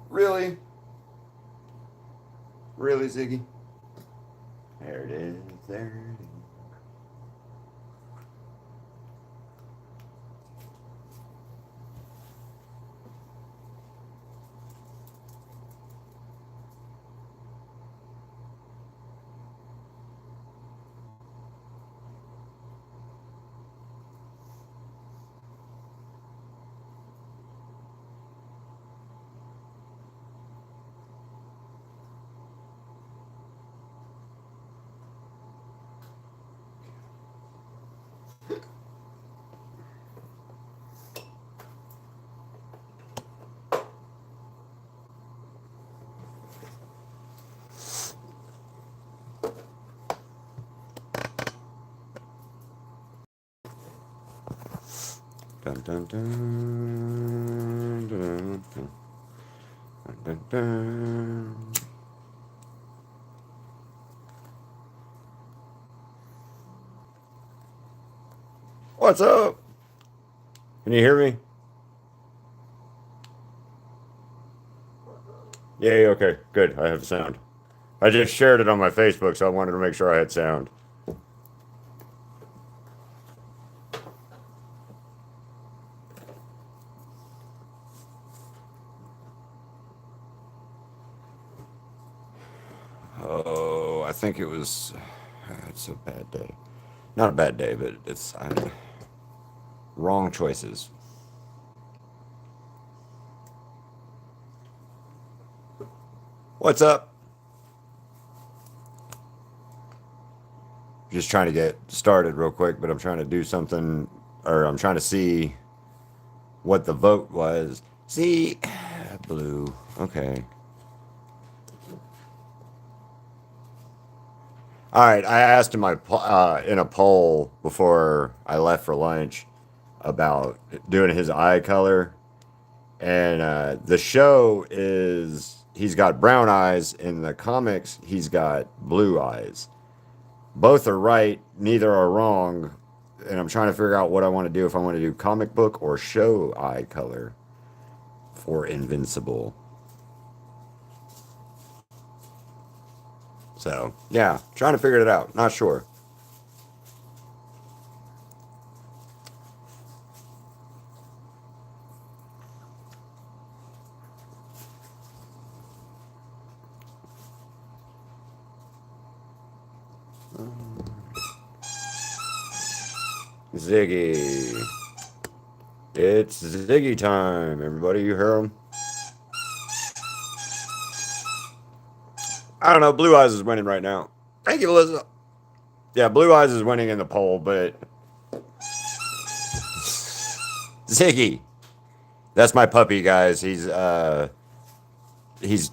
Really? Really, Ziggy? There it is. There it is. Dun, dun, dun, dun, dun, dun, dun. What's up? Can you hear me? Yeah, okay, good. I have sound. I just shared it on my Facebook, so I wanted to make sure I had sound. Oh, I think it was. It's a bad day. Not a bad day, but it's wrong choices. What's up? Just trying to get started real quick, but I'm trying to do something, or I'm trying to see what the vote was. See, blue. Okay. All right. I asked in a poll before I left for lunch about doing his eye color, and the show is he's got brown eyes. In the comics, he's got blue eyes. Both are right, neither are wrong, and I'm trying to figure out what I want to do, if I want to do comic book or show eye color for Invincible. So yeah, trying to figure it out. Not sure. Ziggy. It's Ziggy time, everybody. You hear him? I don't know. Blue Eyes is winning right now. Thank you, Melissa. Yeah, Blue Eyes is winning in the poll, but Ziggy. That's my puppy, guys. He's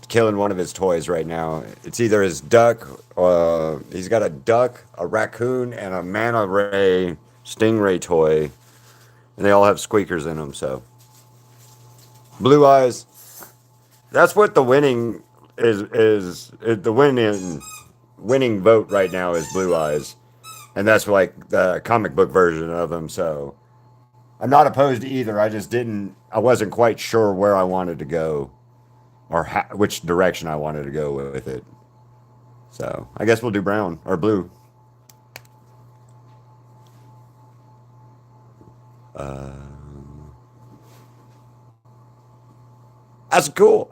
killing one of his toys right now. It's either his duck, he's got a duck, a raccoon, and a manta ray stingray toy, and they all have squeakers in them. So, Blue Eyes. That's what the winning is the winning vote right now is Blue Eyes, and that's like the comic book version of him. So, I'm not opposed to either. I just didn't. I wasn't quite sure where I wanted to go, or which direction I wanted to go with it. So I guess we'll do brown or blue. Uh, that's cool.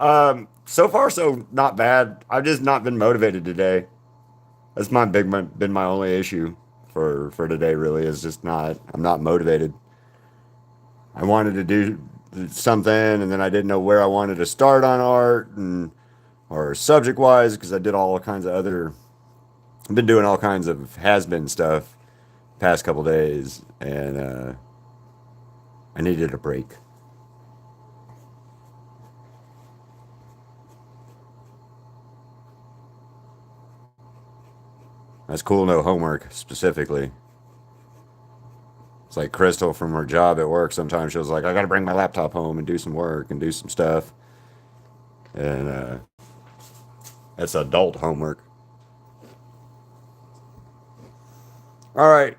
So far, so not bad. I've just not been motivated today. That's been my only issue for today. Really, is just not. I'm not motivated. I wanted to do something, and then I didn't know where I wanted to start on art and or subject wise because I did all kinds of other. I've been doing all kinds of has been stuff past couple days, and I needed a break. That's cool. No homework specifically. It's like Crystal from her job at work. Sometimes she was like, I got to bring my laptop home and do some work and do some stuff. And that's adult homework. All right.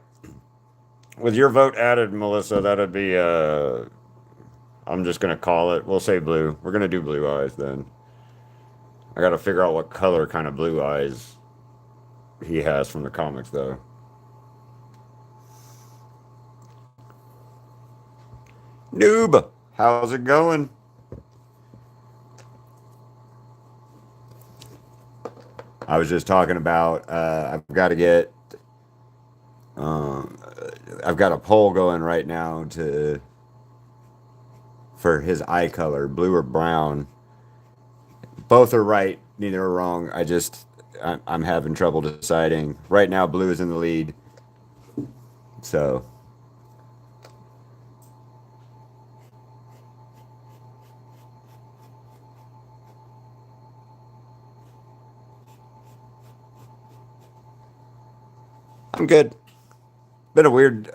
With your vote added, Melissa, that'd be, I'm just gonna call it. We'll say blue. We're gonna do blue eyes then. I gotta figure out what color kind of blue eyes he has from the comics though. Noob, how's it going? I was just talking about um, I've got a poll going right now to for his eye color, blue or brown. Both are right, neither are wrong. I'm having trouble deciding. Right now, blue is in the lead, so I'm good. Been a weird.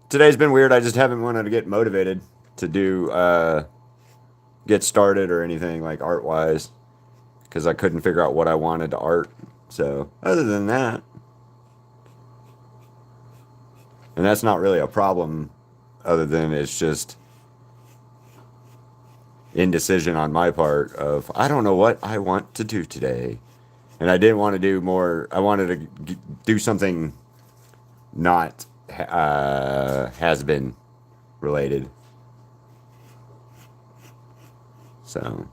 Today's been weird. I just haven't wanted to get motivated to do get started or anything like art wise because I couldn't figure out what I wanted to art. So other than that, and that's not really a problem. Other than it's just indecision on my part of I don't know what I want to do today, and I didn't want to do more. I wanted to do something not has been related. So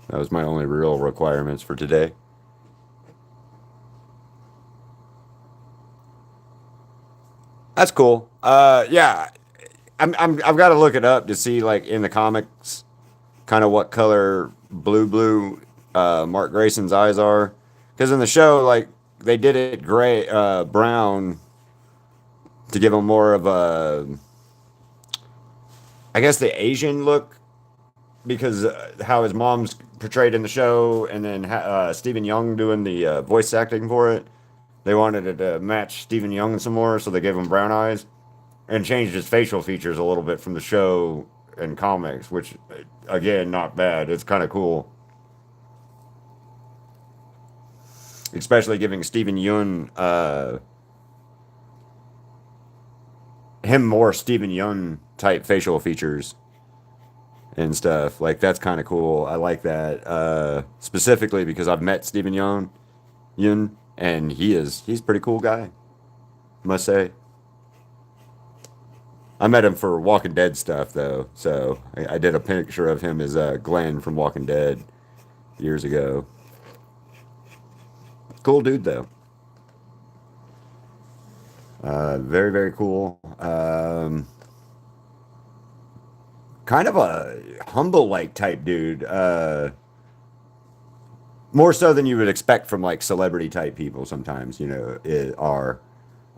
that was my only real requirements for today. That's cool. Yeah, I've got to look it up to see like in the comics, kind of what color blue Mark Grayson's eyes are, because in the show like they did it gray brown to give him more of a I guess the Asian look because how his mom's portrayed in the show, and then Stephen Young doing the voice acting for it. They wanted it to match Stephen Young some more, so they gave him brown eyes and changed his facial features a little bit from the show and comics, which again, not bad. It's kind of cool, especially giving Stephen Yeun him more Stephen Yeun type facial features and stuff. Like that's kind of cool. I like that specifically because I've met Stephen Yeun, and he's a pretty cool guy. Must say. I met him for Walking Dead stuff though, so I did a picture of him as Glenn from Walking Dead years ago. Cool dude though. Very cool. Kind of a humble like type dude. More so than you would expect from like celebrity type people. Sometimes are.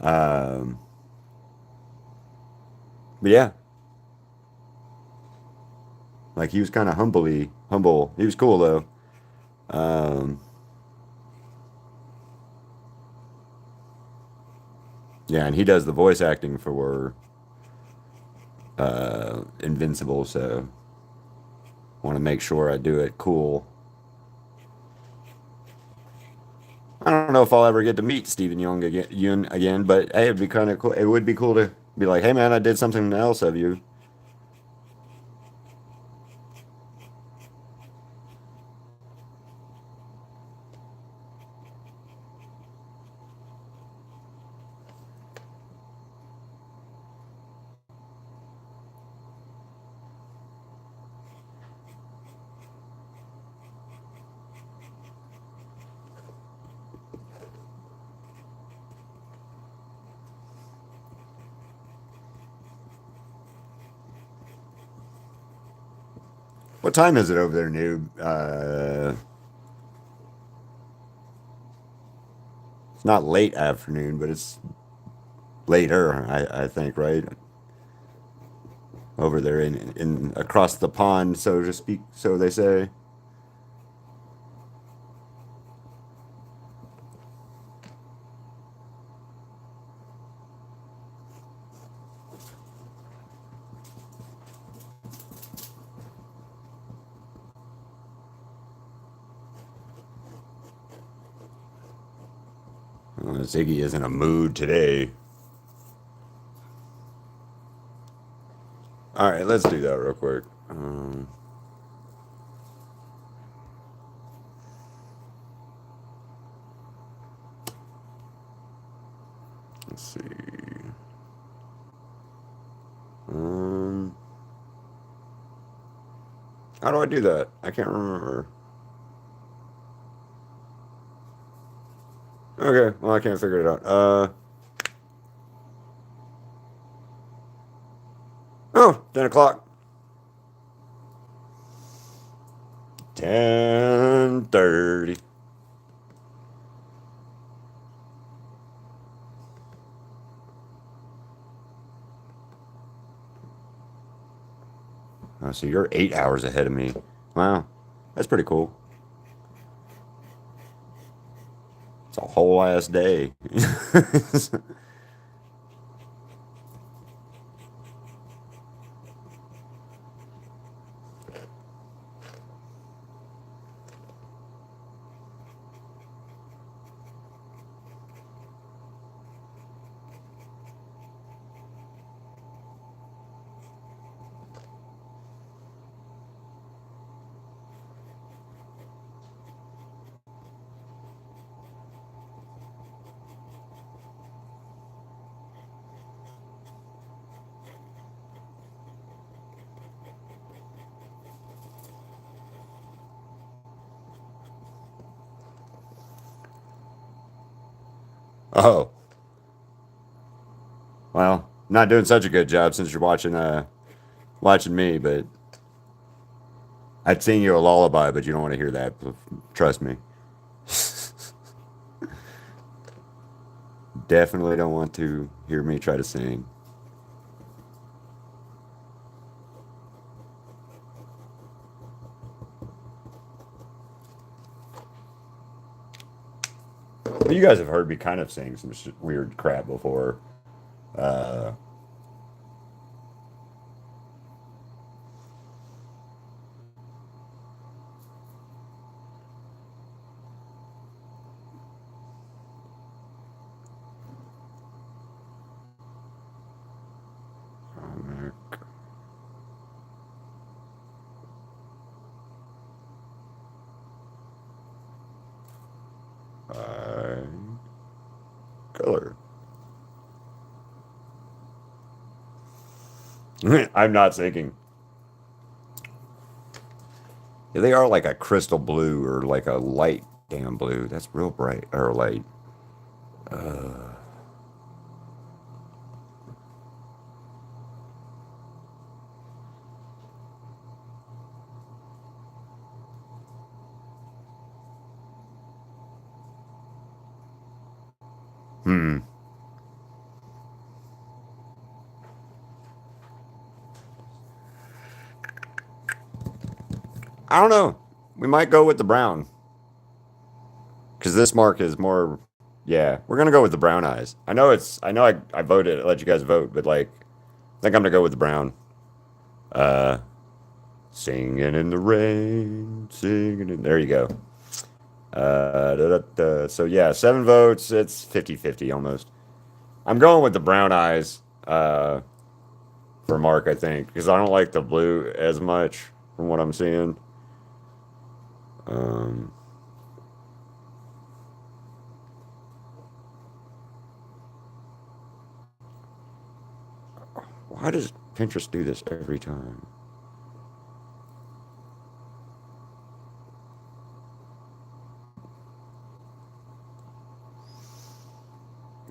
Um, but yeah, like he was kind of humble. He was cool though. Um, yeah, and he does the voice acting for Invincible, so want to make sure I do it cool. I don't know if I'll ever get to meet Stephen Young again, but hey, it'd be kind of cool. It would be cool to be like, hey man, I did something else of you. What time is it over there, noob? It's not late afternoon, but it's later, I think, right? Over there in across the pond, so to speak, so they say. Ziggy is in a mood today. let's do that real quick. Let's see. How do I do that? I can't remember. Okay, well, I can't figure it out. Oh, 10 o'clock. 10:30. Oh, so you're 8 hours ahead of me. Wow, that's pretty cool. It's a whole ass day. Oh, well, not doing such a good job since you're watching me, but I'd sing you a lullaby, but you don't want to hear that. Trust me. Definitely don't want to hear me try to sing. Well, you guys have heard me kind of sing some weird crap before. Uh, uh, color. I'm not singing. Yeah, they are like a crystal blue or like a light damn blue. That's real bright or light. Uh, hmm. I don't know. We might go with the brown because this mark is more. Yeah, we're gonna go with the brown eyes. I know it's. I know I voted. I let you guys vote, but like, I think I'm gonna go with the brown. Uh, Singing in the rain, singing in. There you go. So yeah, 7 votes. It's 50-50 almost. I'm going with the brown eyes for Mark, I think, because I don't like the blue as much from what I'm seeing. Um, why does Pinterest do this every time?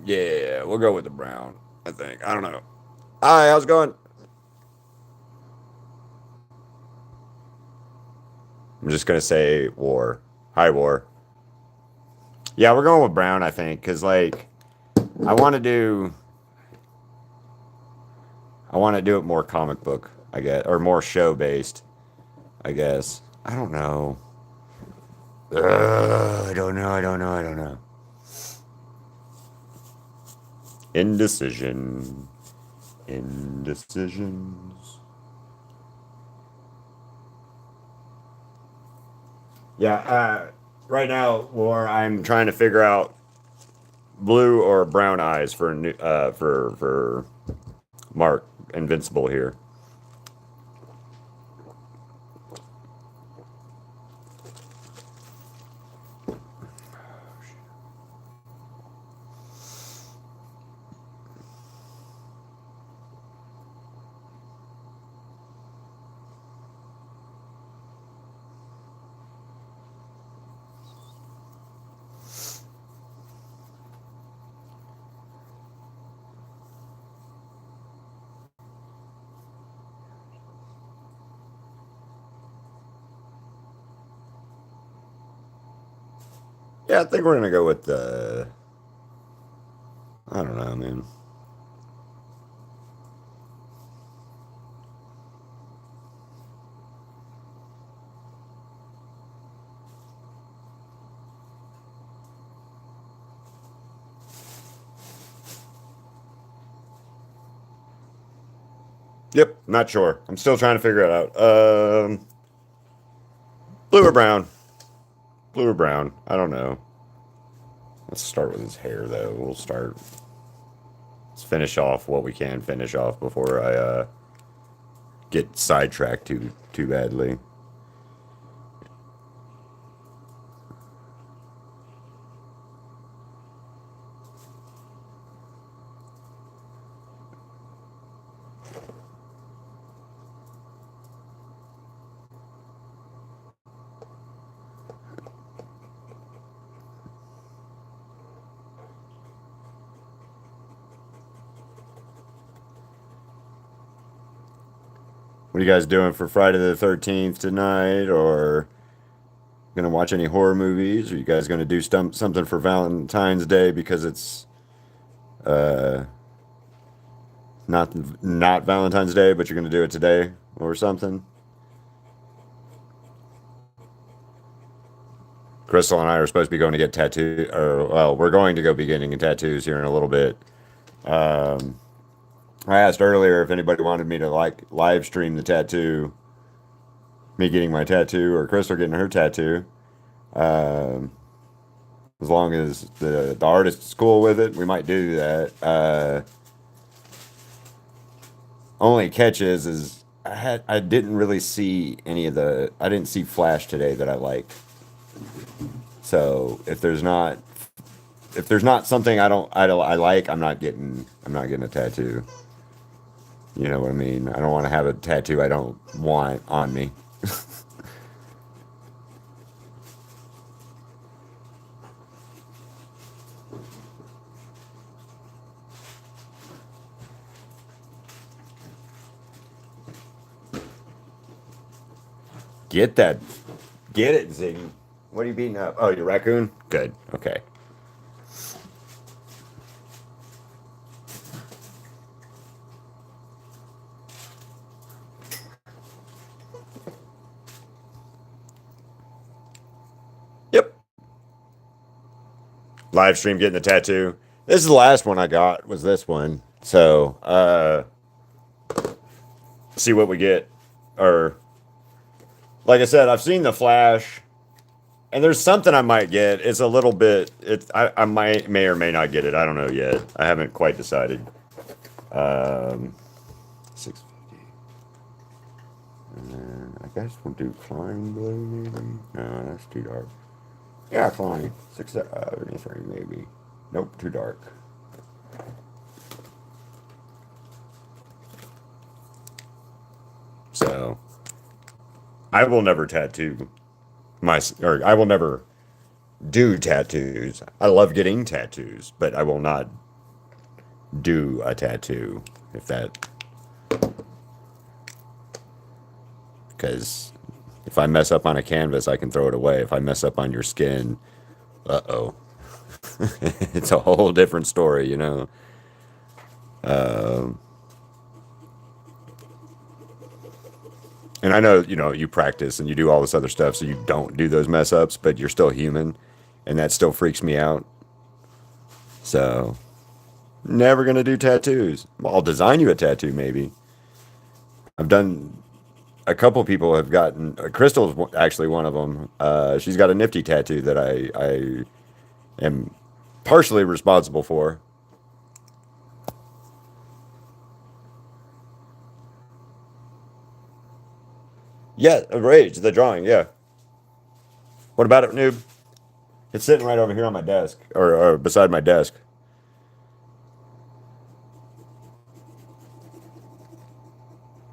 Yeah, we'll go with the brown, I think. I don't know. Hi, how's it going? I'm just gonna say war. Hi, war. Yeah, we're going with brown, I think, because like I want to do, I want to do it more comic book, I guess, or more show based, I guess. I don't know. I don't know. I don't know. I don't know. Indecision. Indecisions. Yeah. Right now, War, I'm trying to figure out blue or brown eyes for Mark Invincible here. Yeah, I think we're gonna go with the. I don't know, man. Yep, not sure. I'm still trying to figure it out. Blue or brown? Blue or brown? I don't know. Let's start with his hair, though. We'll start. Let's finish off what we can finish off before I get sidetracked too badly. What are you guys doing for Friday the 13th tonight? Or gonna watch any horror movies? Are you guys gonna do something for Valentine's Day because it's uh not Valentine's Day, but you're gonna do it today or something? Crystal and I are supposed to be going to get tattoo, or well, we're going to go be getting tattoos here in a little bit. Um, I asked earlier if anybody wanted me to like live stream the tattoo, me getting my tattoo or Crystal getting her tattoo. Um, as long as the artist is cool with it, we might do that. Only catch is I didn't really see any of the I didn't see Flash today that I liked. So if there's not something I like, I'm not getting a tattoo. You know what I mean? I don't want to have a tattoo I don't want on me. Get that. Get it, Ziggy. What are you beating up? Oh, your raccoon? Good. Okay. Yep. Live stream getting the tattoo. This is the last one I got was this one. So, see what we get. Or like I said, I've seen the Flash. And there's something I might get. It's a little bit. I might may or may not get it. I don't know yet. I haven't quite decided. 650. And then I guess we'll do Klein blue maybe. No, that's too dark. Yeah, Klein 673 maybe. Nope, too dark. So I will never tattoo or I will never do tattoos. I love getting tattoos, but I will not do a tattoo if that because if I mess up on a canvas, I can throw it away. If I mess up on your skin, uh-oh. It's a whole different story, you know. Um, and I know, you know, you practice and you do all this other stuff so you don't do those mess ups, but you're still human, and that still freaks me out. So, never gonna do tattoos. I'll design you a tattoo, maybe. I've done a couple people have gotten. Crystal's actually one of them. She's got a nifty tattoo that I am partially responsible for. Yeah, Rage, the drawing, yeah. What about it, noob? It's sitting right over here on my desk, or beside my desk.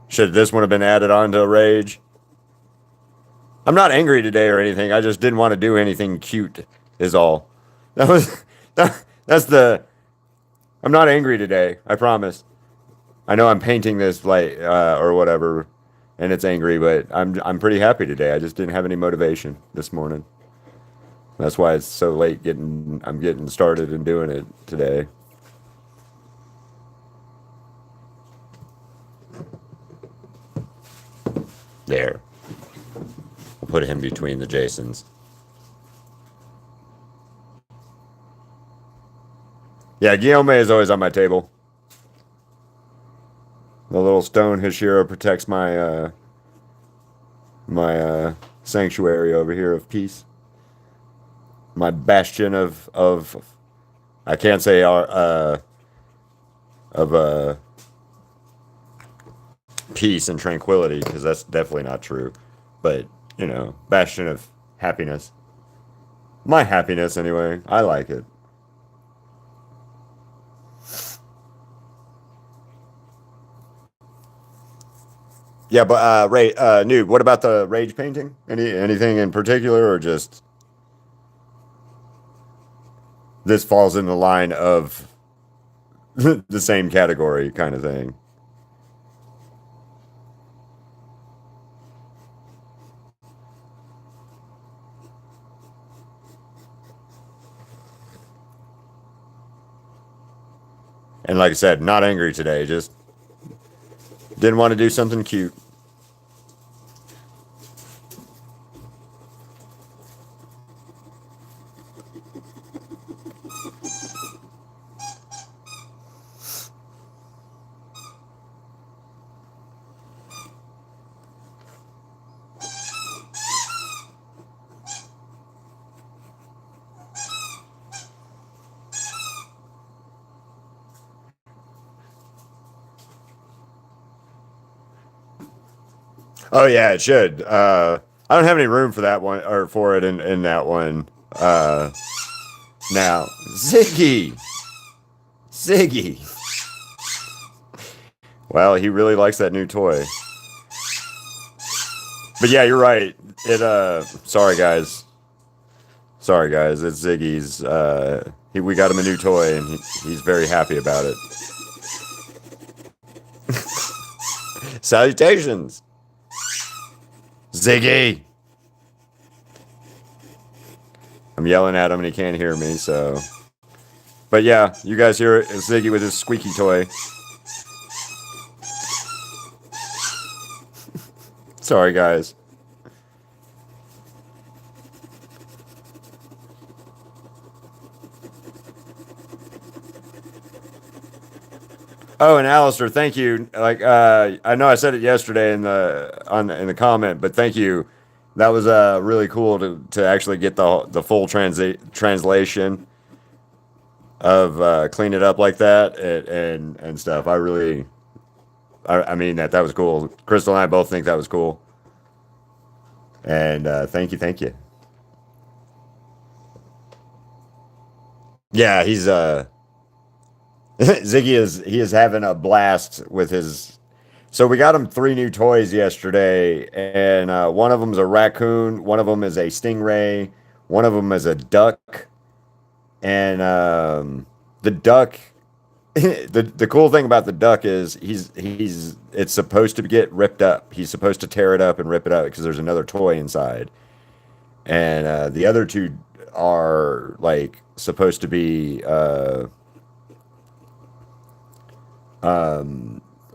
Should this one have been added on to Rage? I'm not angry today or anything. I just didn't want to do anything cute, is all. That was that's the. I'm not angry today. I promise. I know I'm painting this like or whatever, and it's angry, but I'm pretty happy today. I just didn't have any motivation this morning. That's why it's so late I'm getting started and doing it today. There. We'll put him between the Jasons. Yeah, Guillaume is always on my table. The little stone Hashira protects my sanctuary over here of peace. My bastion of I can't say of peace and tranquility, because that's definitely not true. But, you know, bastion of happiness. My happiness, anyway. I like it. Yeah, but Ray, Noob, what about the rage painting? Anything in particular, or just this falls in the line of the same category kind of thing? And like I said, not angry today, just didn't want to do something cute. Oh yeah, it should. I don't have any room for that one or for it in that one. Now, Ziggy. Well, he really likes that new toy. But yeah, you're right. Sorry guys, it's Ziggy's. We got him a new toy, and he's very happy about it. Salutations, Ziggy. I'm yelling at him and he can't hear me, so. But yeah, you guys hear it. It's Ziggy with his squeaky toy. Sorry, guys. Oh, and Alistair, thank you. Like, I know I said it yesterday in the comment, but thank you. That was really cool to actually get the full translation of clean it up like that and stuff. I mean that was cool. Crystal and I both think that was cool. And thank you. Yeah, he's Ziggy is having a blast with his. So we got him 3 new toys yesterday, and one of them is a raccoon, one of them is a stingray, one of them is a duck, and the duck. The cool thing about the duck is he's it's supposed to get ripped up. He's supposed to tear it up and rip it up because there's another toy inside, and the other two are like supposed to be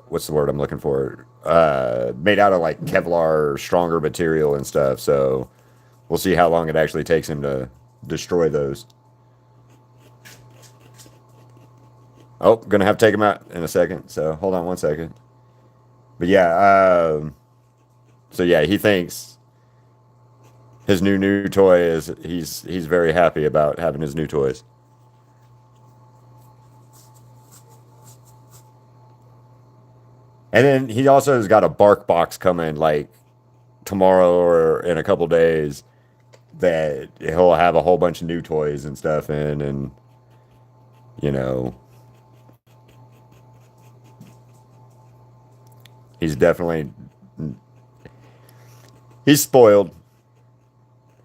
what's the word I'm looking for? Made out of like Kevlar, stronger material and stuff. So we'll see how long it actually takes him to destroy those. Oh, gonna have to take him out in a second. So hold on 1 second. But yeah, so yeah, he thinks his new toy is he's very happy about having his new toys. And then he also has got a bark box coming like tomorrow or in a couple days that he'll have a whole bunch of new toys and stuff in, and you know, he's definitely he's spoiled.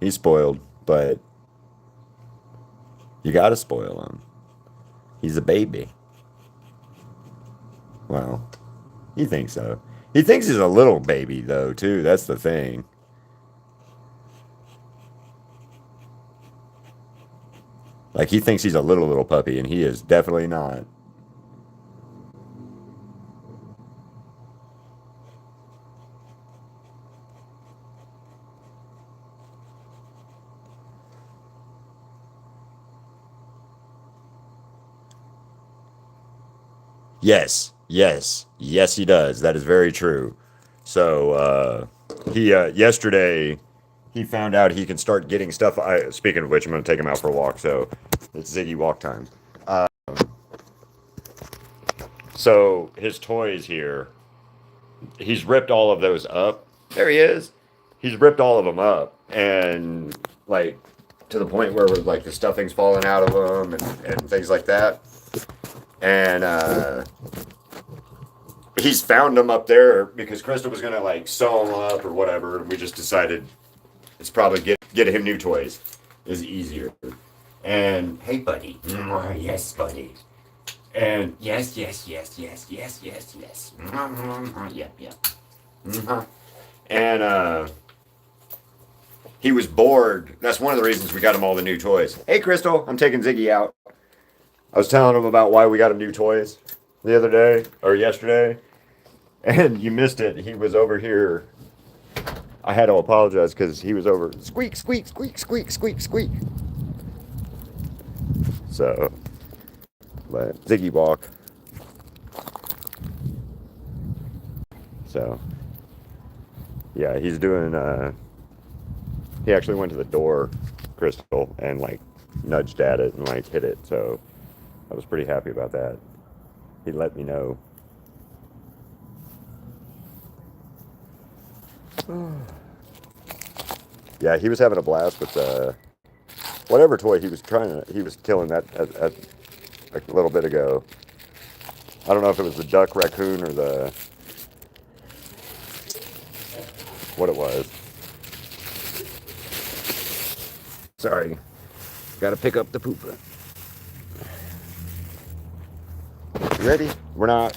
He's spoiled, but you gotta spoil him. He's a baby. Well, he thinks so. He thinks he's a little baby though, too. That's the thing. Like he thinks he's a little puppy, and he is definitely not. Yes, yes, yes, he does. That is very true. So he yesterday he found out he can start getting stuff. Speaking of which, I'm going to take him out for a walk. So it's Ziggy walk time. So his toys here, he's ripped all of those up. There he is. He's ripped all of them up, and like to the point where like the stuffing's falling out of them and things like that. And he's found them up there because Crystal was gonna like sew them up or whatever. And we just decided it's probably get him new toys is easier. And hey, buddy. Yes, buddy. And yes, yes, yes, yes, yes, yes, yes. Yep, yep. And he was bored. That's one of the reasons we got him all the new toys. Hey, Crystal, I'm taking Ziggy out. I was telling him about why we got him new toys the other day or yesterday, and you missed it. He was over here. I had to apologize because he was over. Squeak, squeak, squeak, squeak, squeak, squeak. So, let Ziggy walk. So, yeah, he's doing. He actually went to the door, Crystal, and like nudged at it and like hit it. So, I was pretty happy about that. He let me know. Yeah, he was having a blast with whatever toy he was killing that at a little bit ago. I don't know if it was the duck raccoon or the what it was. Sorry, got to pick up the pooper. You ready? We're not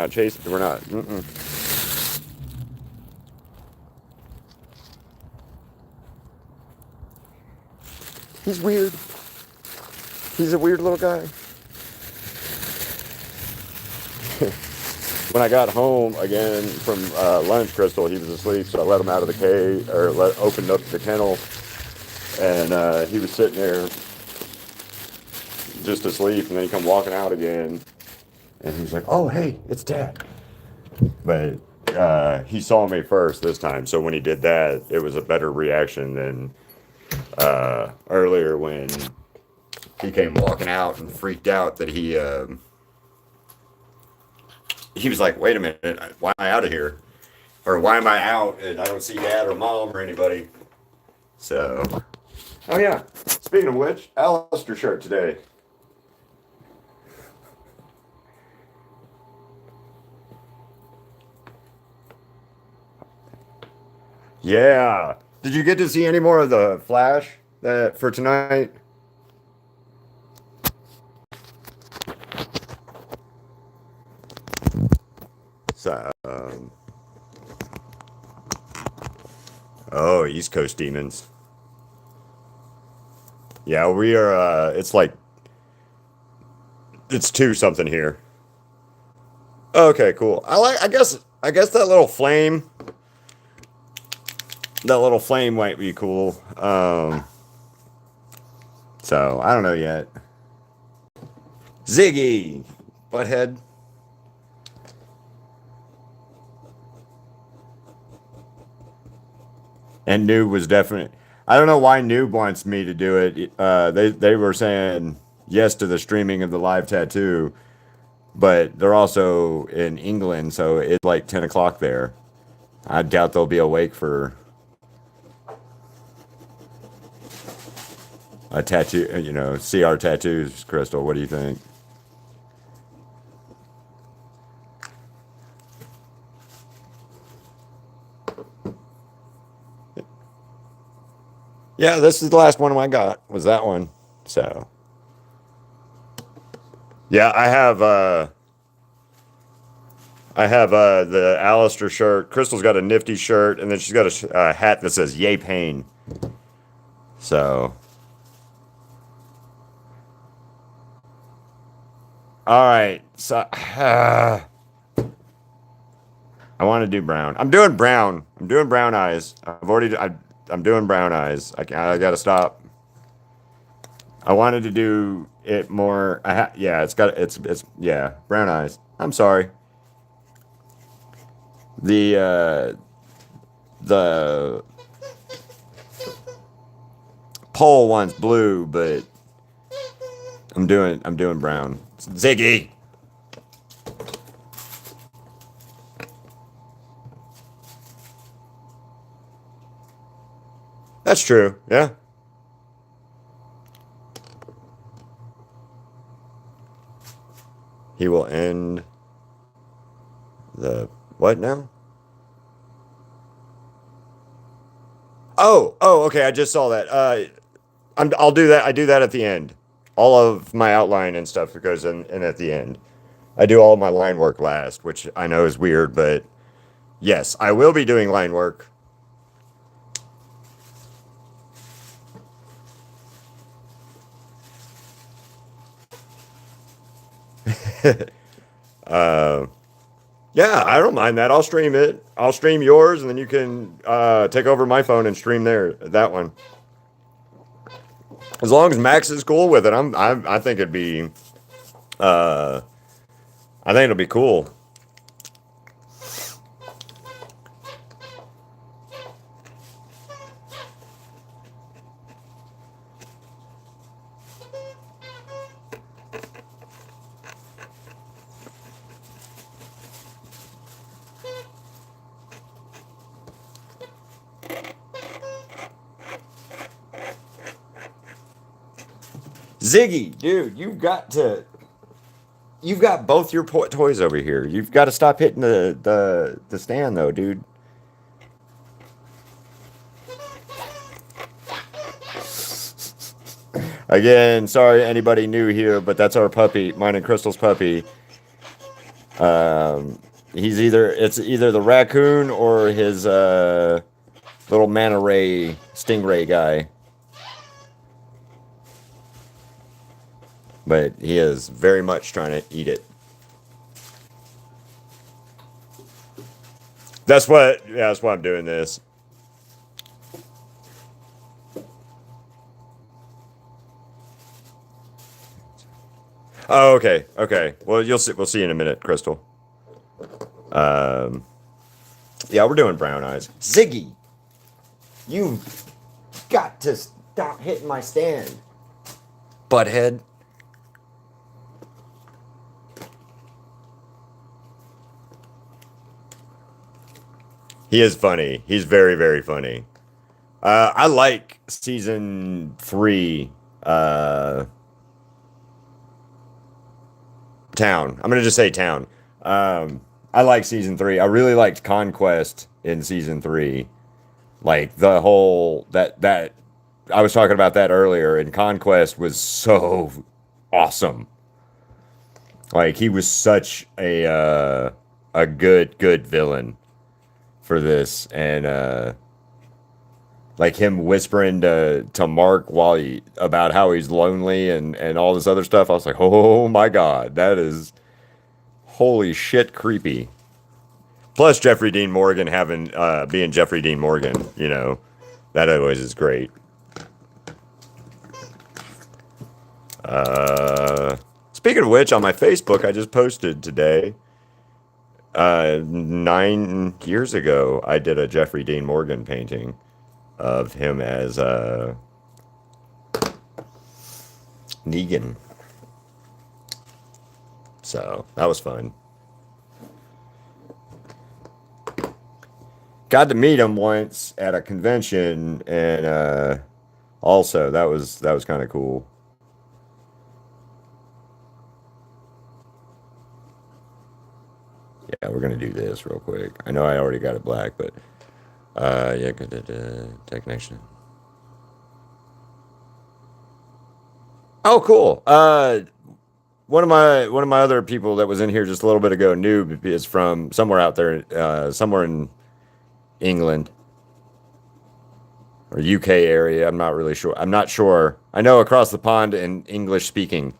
chasing. We're not. He's weird. He's a weird little guy. When I got home again from lunch, Crystal, he was asleep, so I let him out of the cage, or opened up the kennel, and he was sitting there just asleep, and then he come walking out again, and he was like, "Oh, hey, it's Dad." But he saw me first this time, so when he did that, it was a better reaction than earlier when he came walking out and freaked out that he was like, "Wait a minute, why am I out of here? Or why am I out and I don't see Dad or Mom or anybody?" So, oh yeah. Speaking of which, Alistair shirt today. Yeah. Did you get to see any more of the Flash that for tonight? So, oh, East Coast Demons. Yeah, we are. It's like it's two something here. Okay, cool. I guess. I guess that little flame. That little flame might be cool. So I don't know yet. Ziggy, butthead. And Noob was definitely. I don't know why Noob wants me to do it. They were saying yes to the streaming of the live tattoo, but they're also in England, so it's like 10 o'clock there. I doubt they'll be awake for a tattoo. See our tattoos, Crystal. What do you think? Yeah, this is the last one I got. Was that one? So yeah, I have the Alistair shirt. Crystal's got a nifty shirt, and then she's got a hat that says "Yay Pain." So All right. So I want to do brown. I'm doing brown. I'm doing brown eyes. I'm doing brown eyes. I got to stop. I wanted to do it more. Yeah, it's yeah, brown eyes. I'm sorry. The pole wants blue, but I'm doing brown. Ziggy. That's true. Yeah. He will end the what now? Oh, okay. I just saw that. I'll do that. I do that at the end. All of my outline and stuff goes in at the end. I do all my line work last, which I know is weird, but yes, I will be doing line work. uh, yeah, I don't mind that. I'll stream it. I'll stream yours, and then you can take over my phone and stream that one. As long as Max is cool with it, I think it'd be uh, I think it'll be cool. Ziggy, dude, you've got both your toys over here. You've got to stop hitting the stand though, dude. Again, sorry anybody new here, but that's our puppy, mine and Crystal's puppy. It's either the raccoon or his little manta ray stingray guy. But he is very much trying to eat it. That's why I'm doing this. Oh, okay, okay. Well, you'll see. We'll see you in a minute, Crystal. Um, yeah, we're doing brown eyes. Ziggy, you got to stop hitting my stand, butthead. He is funny. He's very, very funny. I like season 3. Town. I'm gonna just say town. I like season 3. I really liked Conquest in season 3. Like the whole that I was talking about that earlier, and Conquest was so awesome. Like he was such a good villain for this, and like him whispering to Mark about how he's lonely and all this other stuff. I was like, oh my god, that is holy shit creepy. Plus Jeffrey Dean Morgan having being Jeffrey Dean Morgan, that always is great. Speaking of which, on my Facebook, I just posted today. 9 years ago, I did a Jeffrey Dean Morgan painting of him as Negan. So that was fun. Got to meet him once at a convention, and also that was kind of cool. Yeah, we're gonna do this real quick. I know I already got it black, but yeah, good tech connection. Oh, cool. One of my other people that was in here just a little bit ago, Noob, is from somewhere out there, somewhere in England or UK area. I'm not really sure. I'm not sure. I know across the pond in English speaking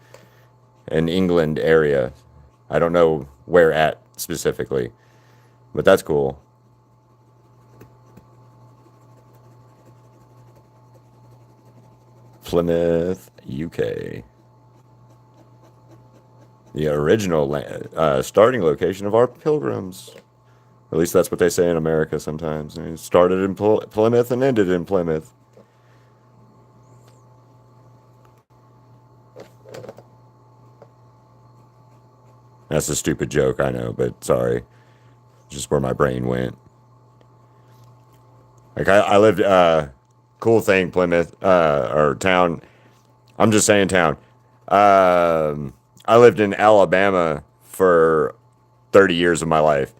an England area. I don't know where at specifically, but that's cool. Plymouth, UK. The original starting location of our pilgrims. At least that's what they say in America sometimes. It started in Plymouth and ended in Plymouth. That's a stupid joke, I know, but sorry. Just where my brain went. Like I lived cool thing, Plymouth, or town. I'm just saying town. I lived in Alabama for 30 years of my life.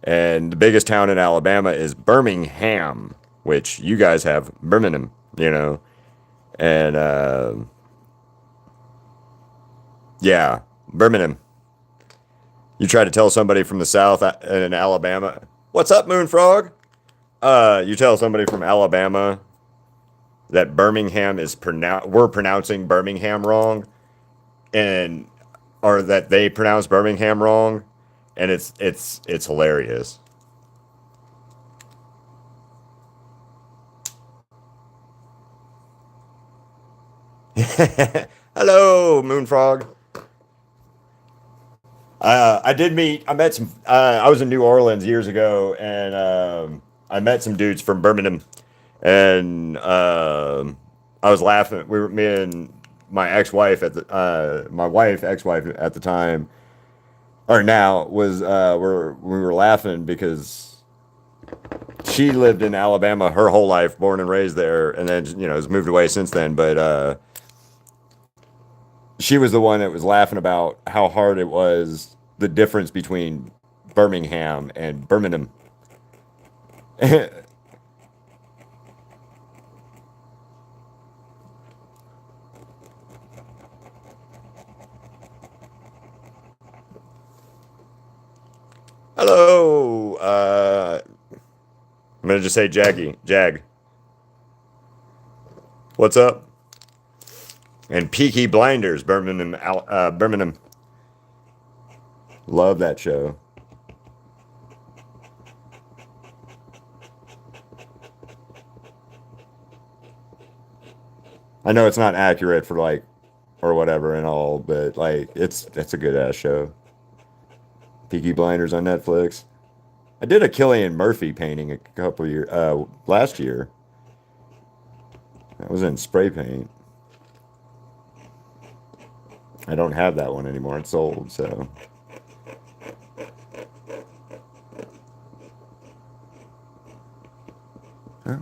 And the biggest town in Alabama is Birmingham, which you guys have Birmingham, you know. And yeah, Birmingham. You try to tell somebody from the South in Alabama, "What's up, Moonfrog?" You tell somebody from Alabama that Birmingham is we're pronouncing Birmingham wrong, and or that they pronounce Birmingham wrong, and it's hilarious. Hello, Moonfrog. I did meet. I met some. I was in New Orleans years ago, and I met some dudes from Birmingham, and I was laughing. We were me and my ex-wife at the my wife ex-wife at the time, or now was we were laughing because she lived in Alabama her whole life, born and raised there, and then has moved away since then. But she was the one that was laughing about how hard it was, the difference between Birmingham and Birmingham. Hello. I'm gonna just say Jag. What's up? And Peaky Blinders, Birmingham. Love that show. I know it's not accurate for like or whatever and all, but like it's a good ass show. Peaky Blinders on Netflix. I did a Killian Murphy painting a couple years last year. That was in spray paint. I don't have that one anymore. It's sold, so. Huh?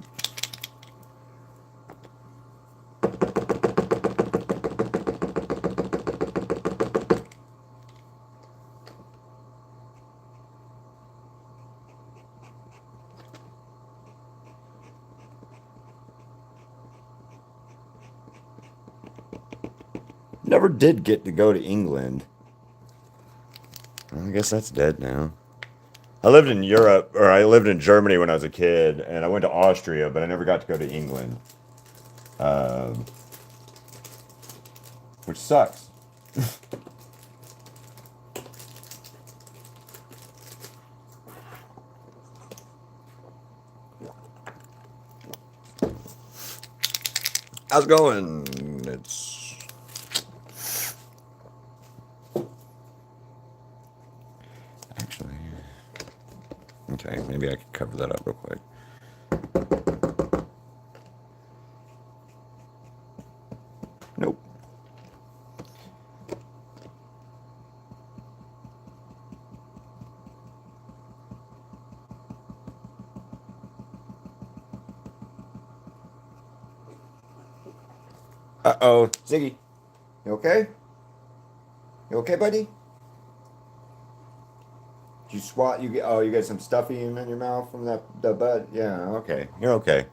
Never did get to go to England. I guess that's dead now. I lived in Europe, or I lived in Germany when I was a kid, and I went to Austria, but I never got to go to England, which sucks. How's it going? It's actually okay. Maybe I could cover that up real quick. Nope. Uh-oh. Ziggy, you okay? You okay, buddy? Did you swat? You get some stuffy in your mouth from the bud? Yeah, okay. You're okay.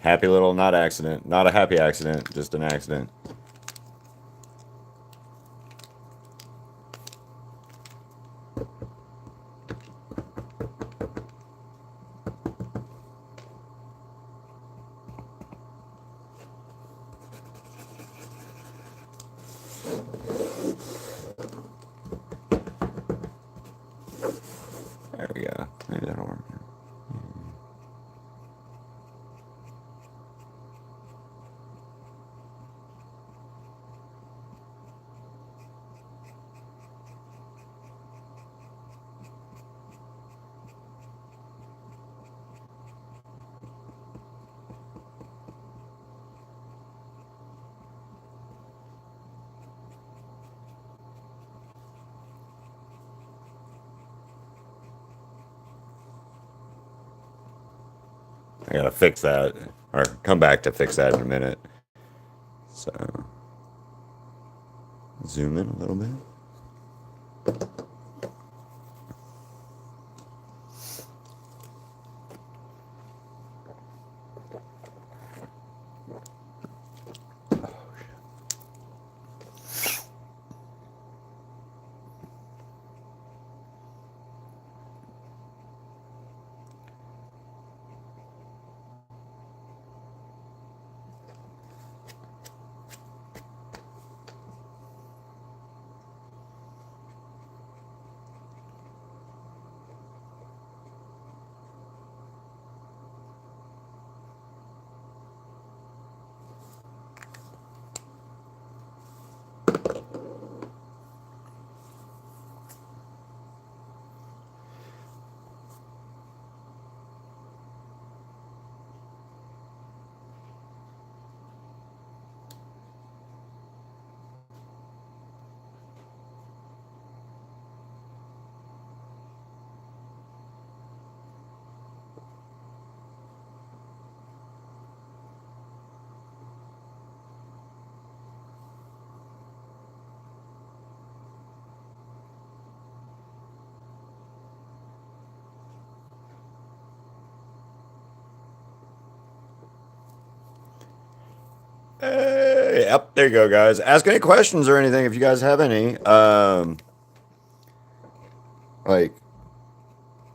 Happy little not accident. Not a happy accident, just an accident. There we go. Maybe that'll work. I gotta fix that, or come back to fix that in a minute. So, zoom in a little bit. Hey, yep, there you go, guys. Ask any questions or anything if you guys have any. Like,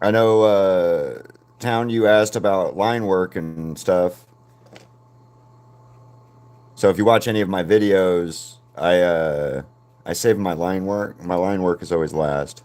I know, Town, you asked about line work and stuff. So if you watch any of my videos, I save my line work. My line work is always last.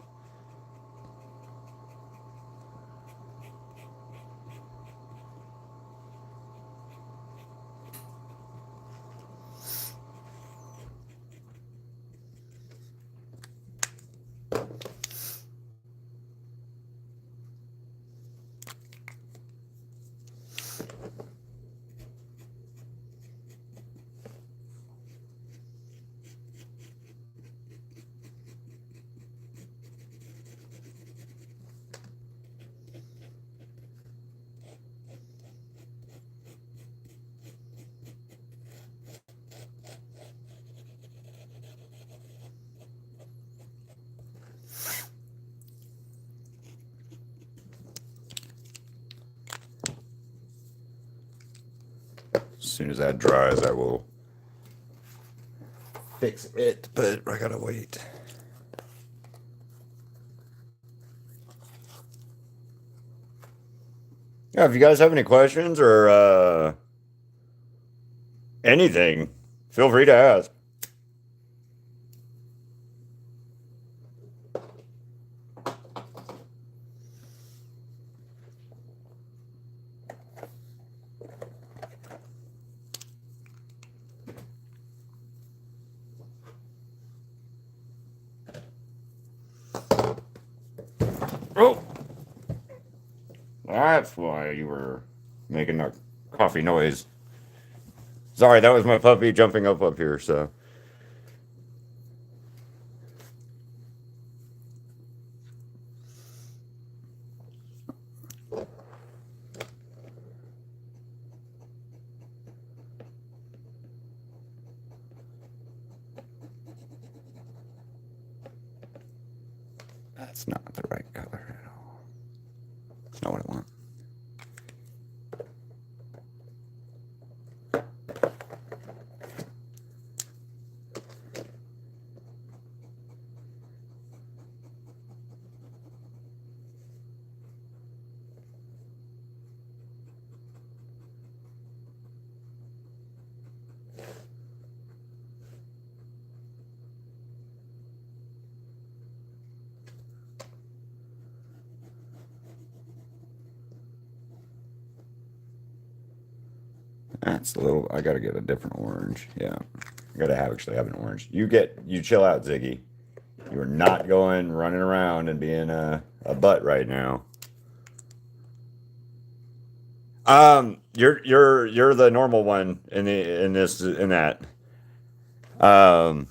As soon as that dries, I will fix it, but I gotta wait. Yeah, if you guys have any questions or anything, feel free to ask. Oh, that's why you were making a coffee noise. Sorry, that was my puppy jumping up here, so. That's not the right color at all. That's not what I want. That's a little. I gotta get a different orange. Yeah, I gotta actually have an orange. You chill out, Ziggy. You are not going running around and being a butt right now. You're the normal one in that. Um,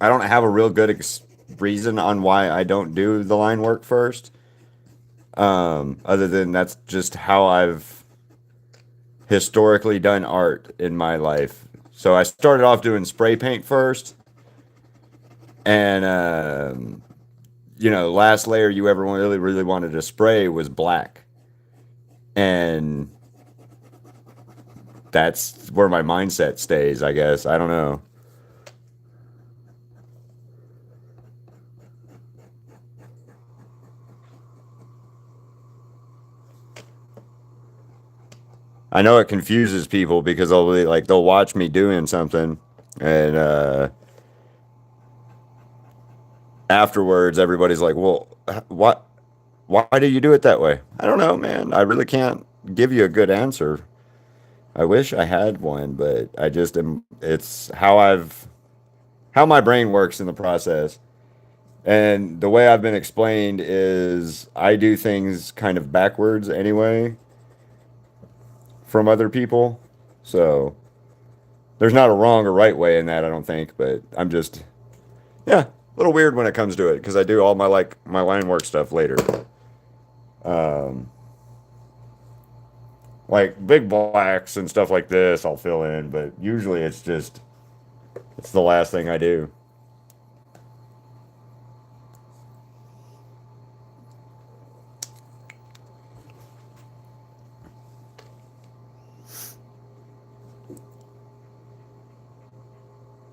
I don't have a real good reason on why I don't do the line work first. Other than that's just how I've historically done art in my life. So I started off doing spray paint first, and last layer you ever really wanted to spray was black, and that's where my mindset stays. I guess I don't know. I know it confuses people because they'll watch me doing something, and afterwards everybody's like, "Well, what? Why do you do it that way?" I don't know, man. I really can't give you a good answer. I wish I had one, but I just am. It's how my brain works in the process. And the way I've been explained is I do things kind of backwards anyway from other people. So there's not a wrong or right way in that, I don't think, but I'm just, yeah, a little weird when it comes to it because I do all my line work stuff later. Um, like big blacks and stuff like this, I'll fill in, but usually it's the last thing I do.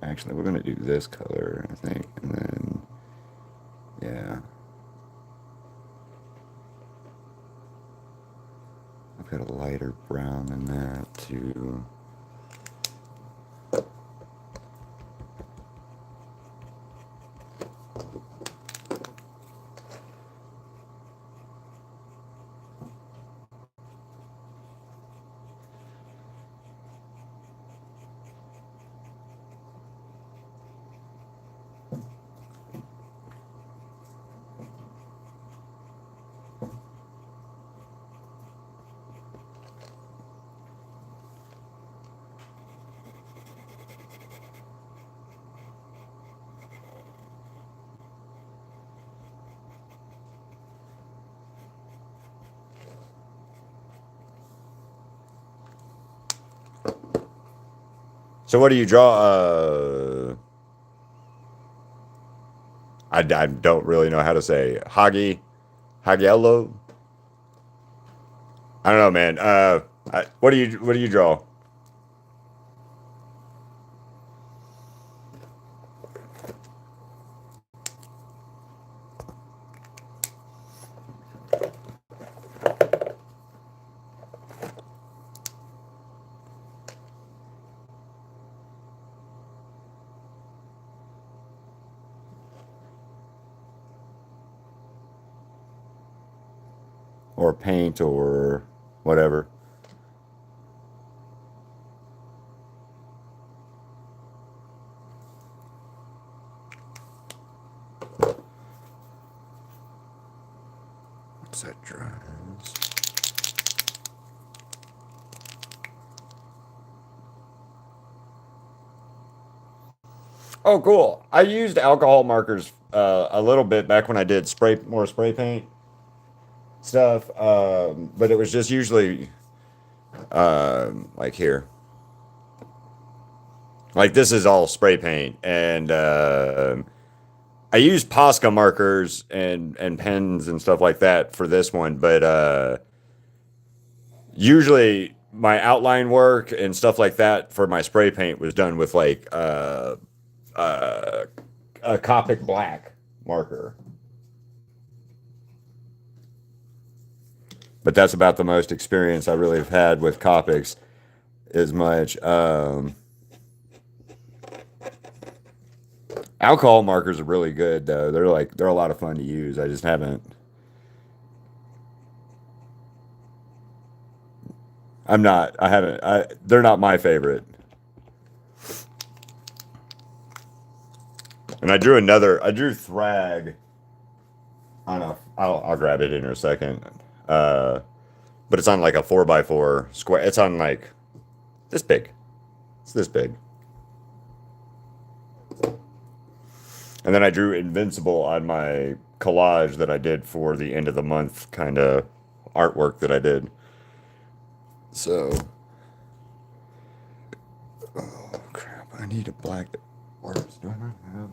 Actually, we're gonna do this color, I think, and then yeah, I've got a lighter brown than that too. So what do you draw? I don't really know how to say Hagiello. I don't know, man. What do you draw? Or paint or whatever. What's that dries? Oh, cool. I used alcohol markers a little bit back when I did more spray paint stuff, but it was just usually like here. Like this is all spray paint, and I use Posca markers and pens and stuff like that for this one, but usually my outline work and stuff like that for my spray paint was done with uh, a Copic black marker. But that's about the most experience I really have had with Copics. As much alcohol markers are really good though. They're a lot of fun to use. I just haven't. I'm not. I haven't. They're not my favorite. And I drew another. I drew Thrag. I don't know. I'll grab it in a second. But it's on like a 4x4 square. It's on like this big. It's this big. And then I drew Invincible on my collage that I did for the end of the month kind of artwork that I did. So, oh crap! I need a black. Orbs. Do I not have?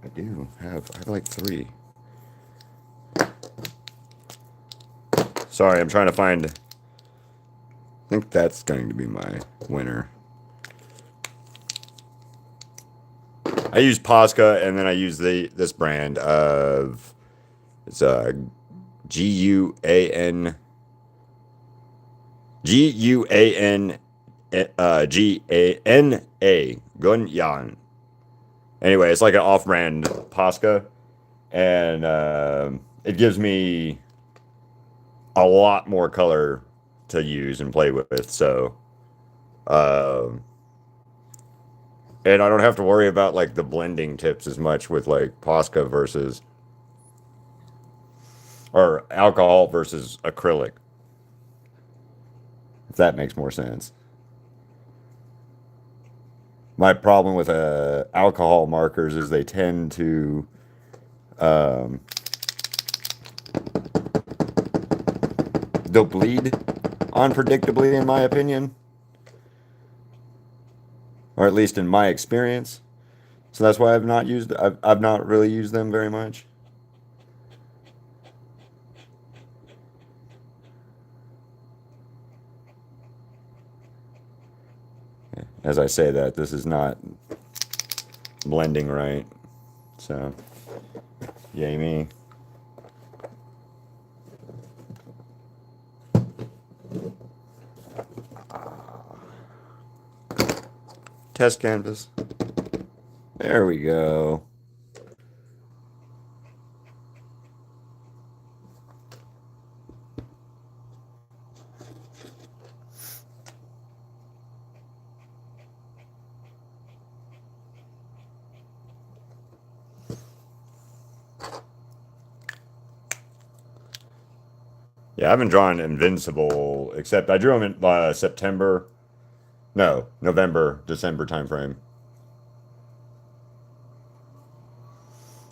I do have. I have like 3. Sorry, I'm trying to find. I think that's going to be my winner. I use Posca, and then I use this brand of it's GUAN GUANGANA Gunyan. Anyway, it's like an off-brand Posca, and it gives me a lot more color to use and play with. So, and I don't have to worry about like the blending tips as much with like Posca versus or alcohol versus acrylic. If that makes more sense. My problem with alcohol markers is they tend to um, they'll bleed unpredictably, in my opinion, or at least in my experience. So that's why I've not really used them very much. As I say that, this is not blending right. So, yay me. Test canvas. There we go. Yeah, I haven't drawn Invincible, except I drew him in September. No, November, December timeframe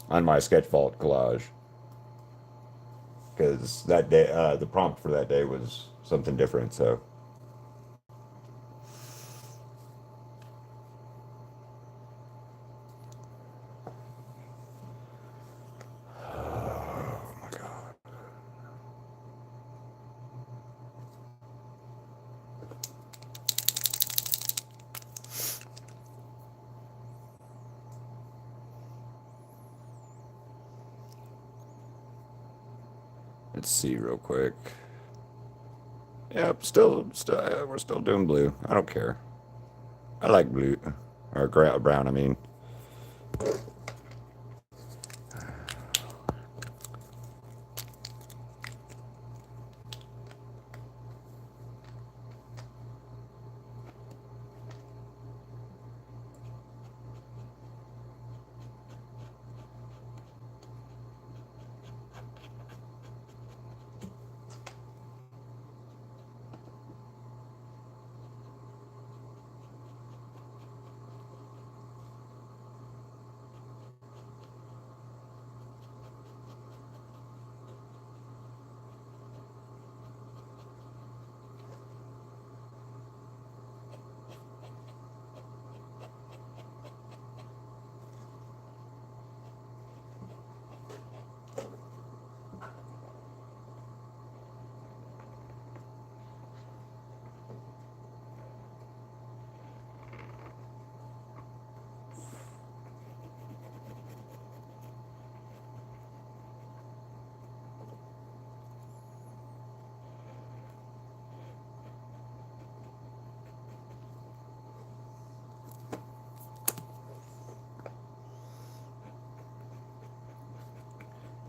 on my sketch vault collage. Because that day, the prompt for that day was something different. So, oh my God. Let's see real quick. Yep, we're still doing blue. I don't care. I like blue or brown. I mean,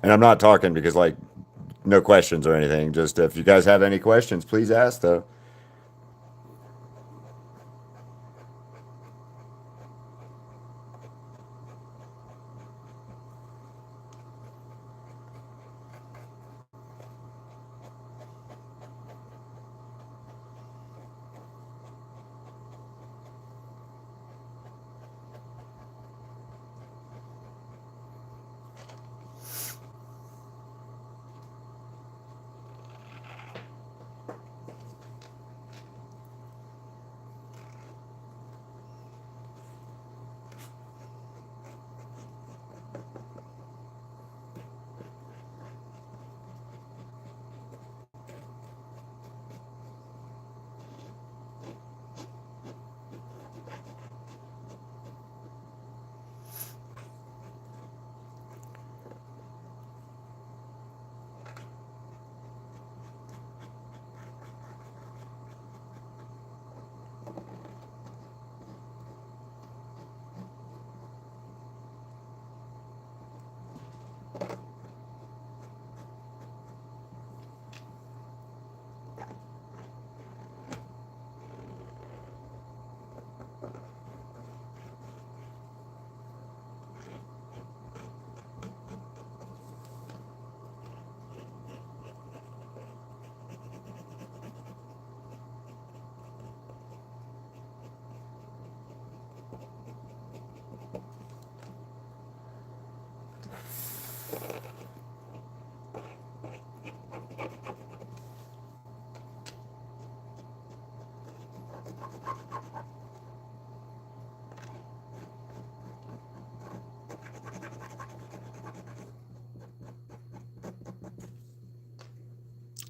and I'm not talking because like no questions or anything. Just if you guys have any questions, please ask though.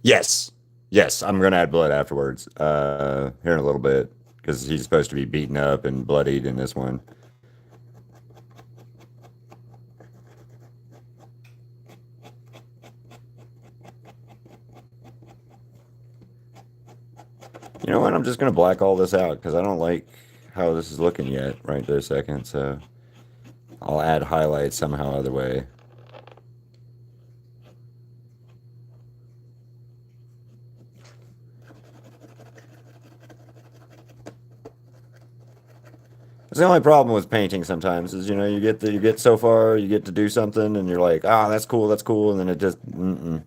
Yes. Yes, I'm gonna add blood afterwards. Here in a little bit. Because he's supposed to be beaten up and bloodied in this one. You know what? I'm just gonna black all this out because I don't like how this is looking yet, right this second. So I'll add highlights somehow other way. It's the only problem with painting sometimes is you get so far, you get to do something, and you're like, ah, that's cool, and then it just. Mm-mm.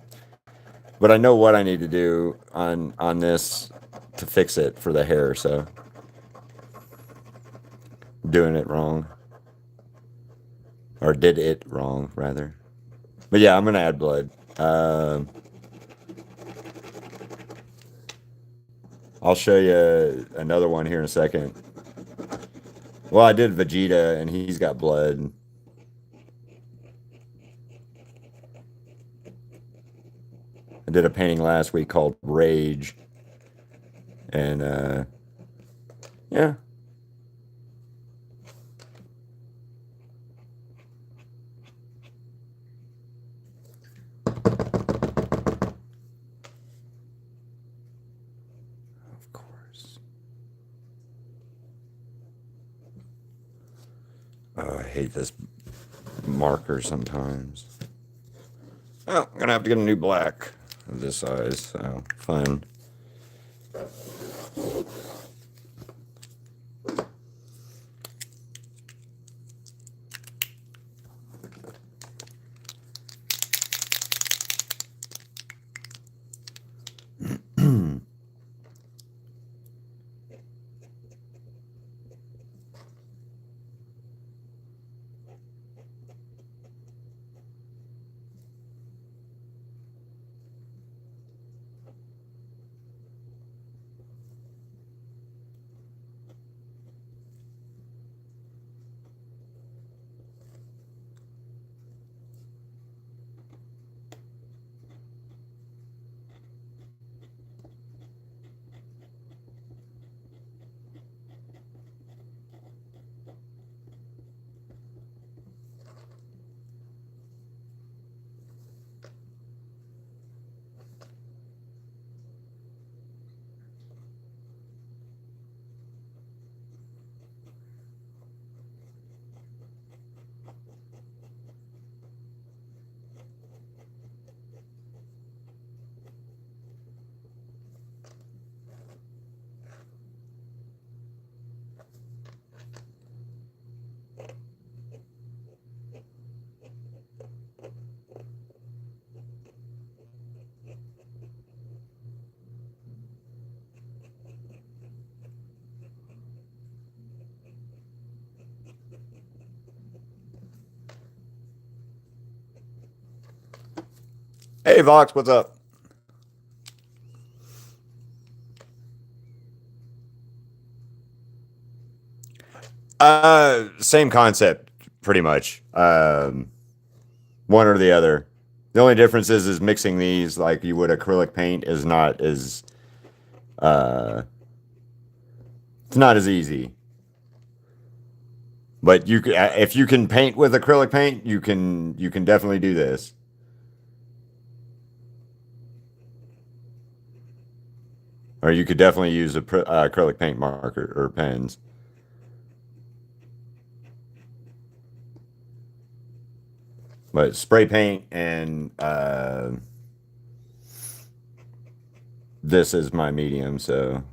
But I know what I need to do on this to fix it for the hair, so doing it wrong, or did it wrong rather. But yeah, I'm gonna add blood. I'll show you another one here in a second. Well, I did Vegeta, and he's got blood. I did a painting last week called Rage, and yeah. Of course. Oh, I hate this marker sometimes. Oh, I'm gonna have to get a new black of this size, so fine. Hey, Vox, what's up? Same concept, pretty much. One or the other. The only difference is mixing these like you would acrylic paint is not as uh, it's not as easy. But if you can paint with acrylic paint, you can definitely do this. Or you could definitely use acrylic paint marker or pens. But spray paint and this is my medium, so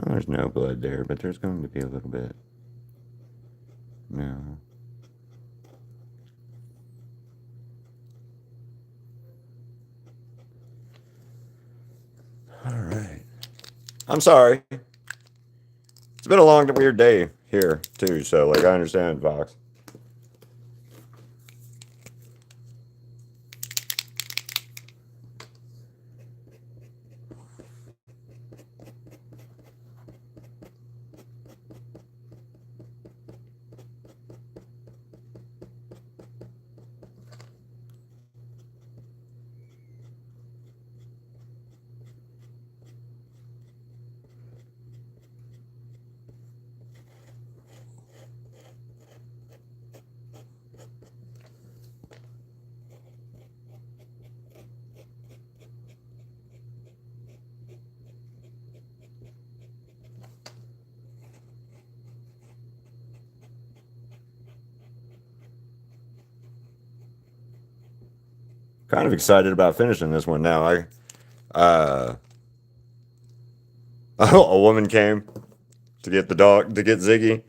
there's no blood there, but there's going to be a little bit. No. All right. I'm sorry. It's been a long, weird day here too. So like I understand, Vox. Kind of excited about finishing this one now. Uh, a woman came to get the dog to get Ziggy.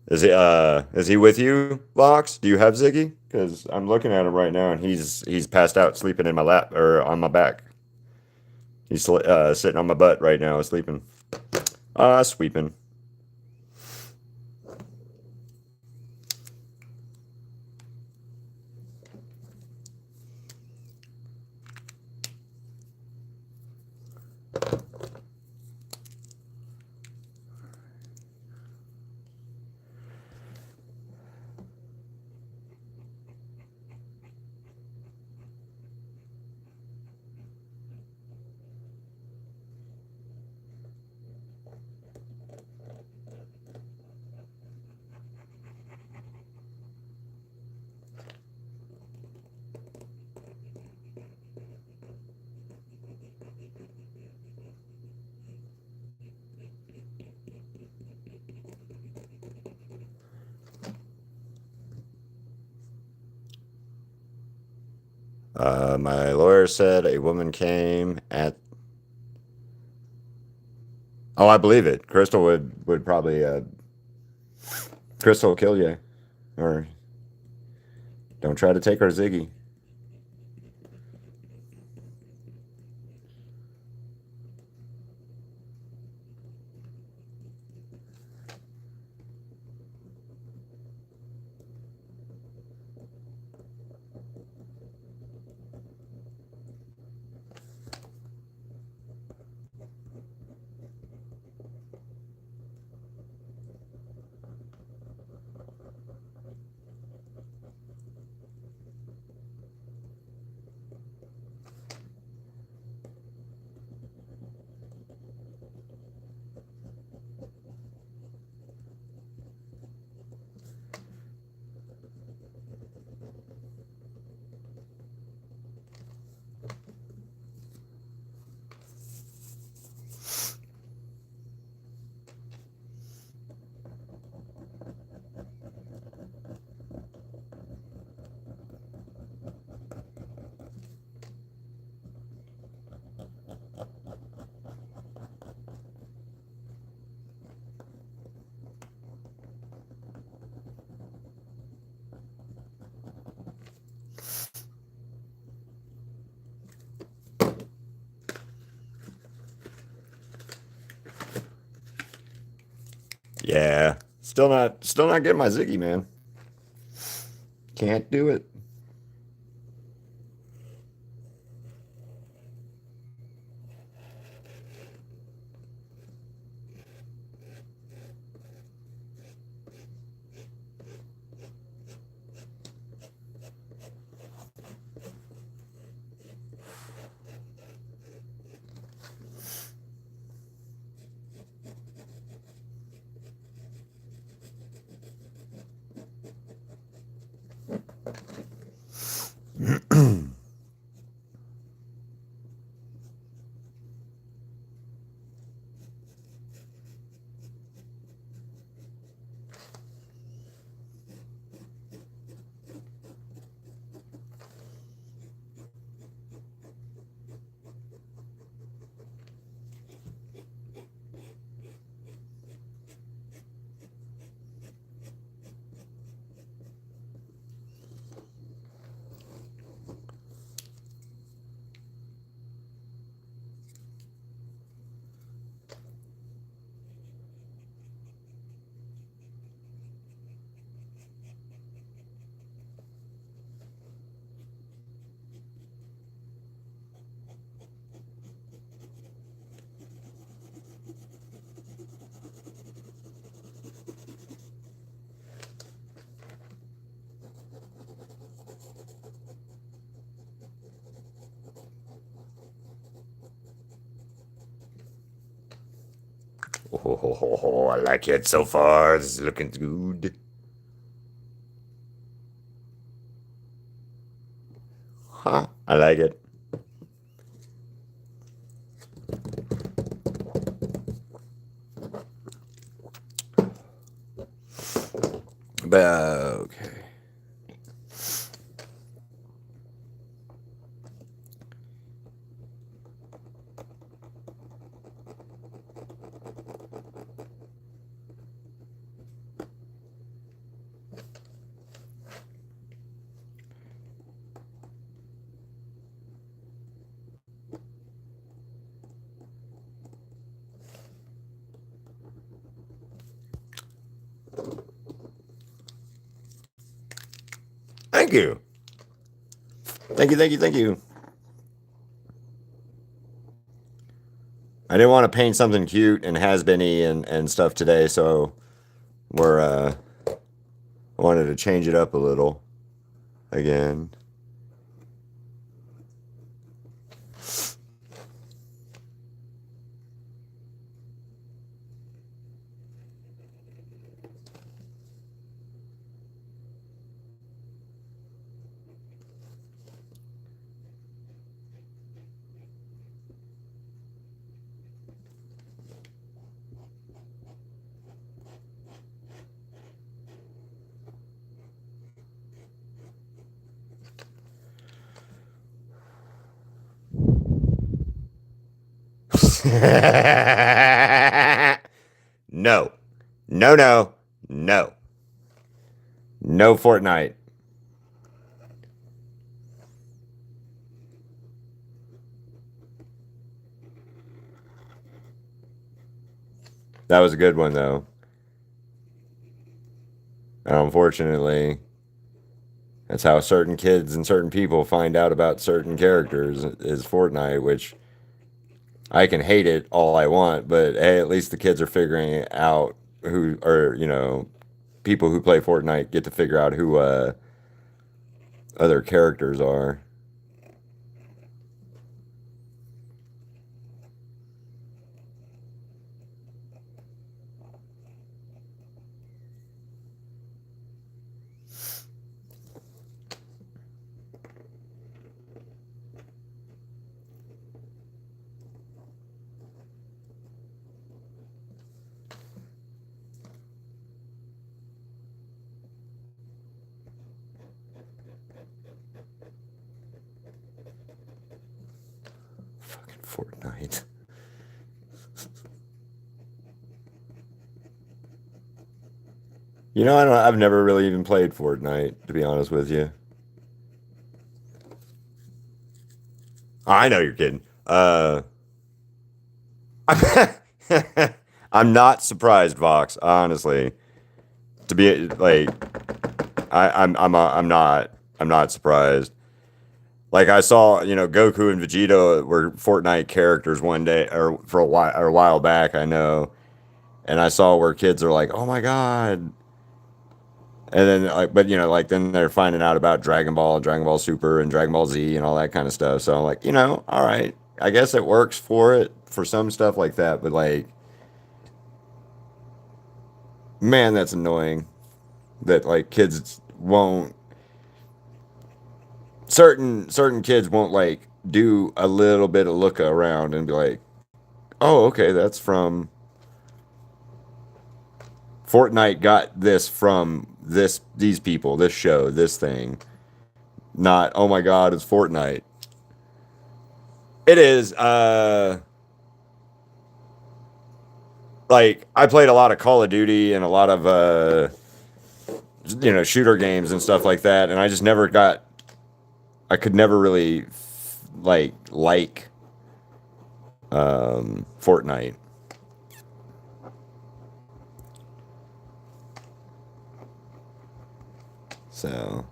Is he with you, Vox? Do you have Ziggy? Because I'm looking at him right now and he's passed out sleeping in my lap or on my back. He's sitting on my butt right now, sleeping. Sweeping. My lawyer said a woman came at. Oh, I believe it. Crystal would probably Crystal will kill you, or don't try to take her Ziggy. Yeah. Still not getting my Ziggy, man. Can't do it. Oh, I like it so far. This is looking good. Huh? I like it. But okay. Thank you. Thank you, thank you, thank you. I didn't want to paint something cute and has-been-y and stuff today, so I wanted to change it up a little again. No. No, no, no. No Fortnite. That was a good one, though. And unfortunately, that's how certain kids and certain people find out about certain characters is Fortnite, which I can hate it all I want, but hey, at least the kids are figuring out who, or, people who play Fortnite get to figure out who other characters are. Fucking Fortnite. I've never really even played Fortnite, to be honest with you. I know you're kidding. I'm not surprised, Vox. Honestly, to be like, I'm not surprised. Like I saw, Goku and Vegeta were Fortnite characters one day or for a while back. I know, and I saw where kids are like, "Oh my god!" And then, like, but like then they're finding out about Dragon Ball, Dragon Ball Super, and Dragon Ball Z, and all that kind of stuff. So I'm like, all right, I guess it works for it for some stuff like that. But like, man, that's annoying that like kids won't certain kids won't like do a little bit of look around and be like, oh, okay, that's from Fortnite. Got this from these people, this show, this thing. Not, oh my god, it's Fortnite. It is. Like I played a lot of Call of Duty and a lot of shooter games and stuff like that, and I just never got. I could never really like Fortnite. So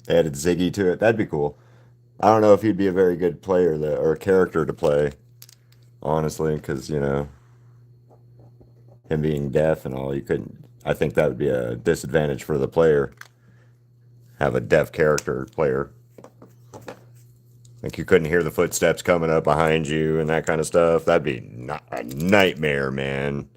they added Ziggy to it. That'd be cool. I don't know if he'd be a very good player though, or a character to play, honestly, because him being deaf and all, you couldn't. I think that would be a disadvantage for the player. Have a deaf character player. Like you couldn't hear the footsteps coming up behind you and that kind of stuff. That'd be not a nightmare, man.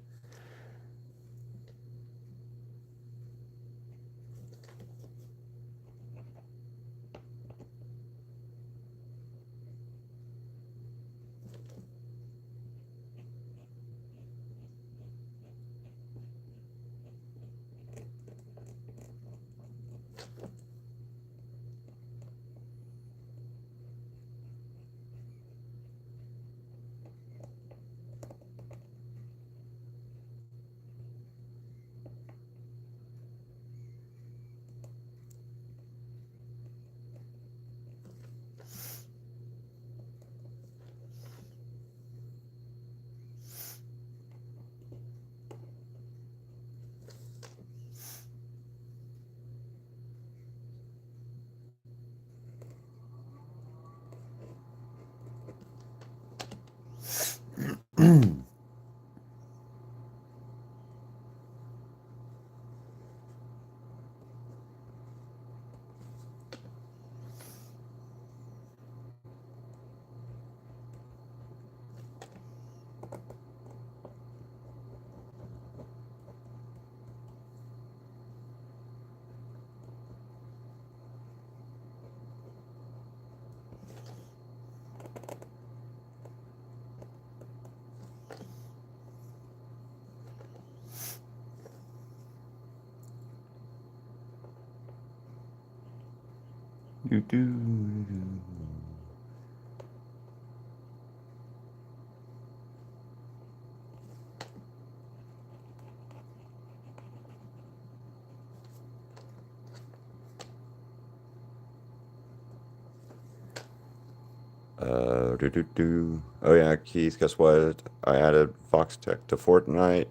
Oh yeah, Keith, guess what? I added Voxtech to Fortnite.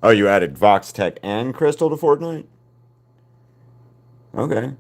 Oh, you added Voxtech and Crystal to Fortnite? Okay.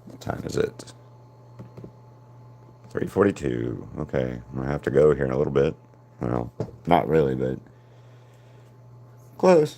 What time is it? 3:42. Okay, I'm gonna have to go here in a little bit. Well, not really, but close.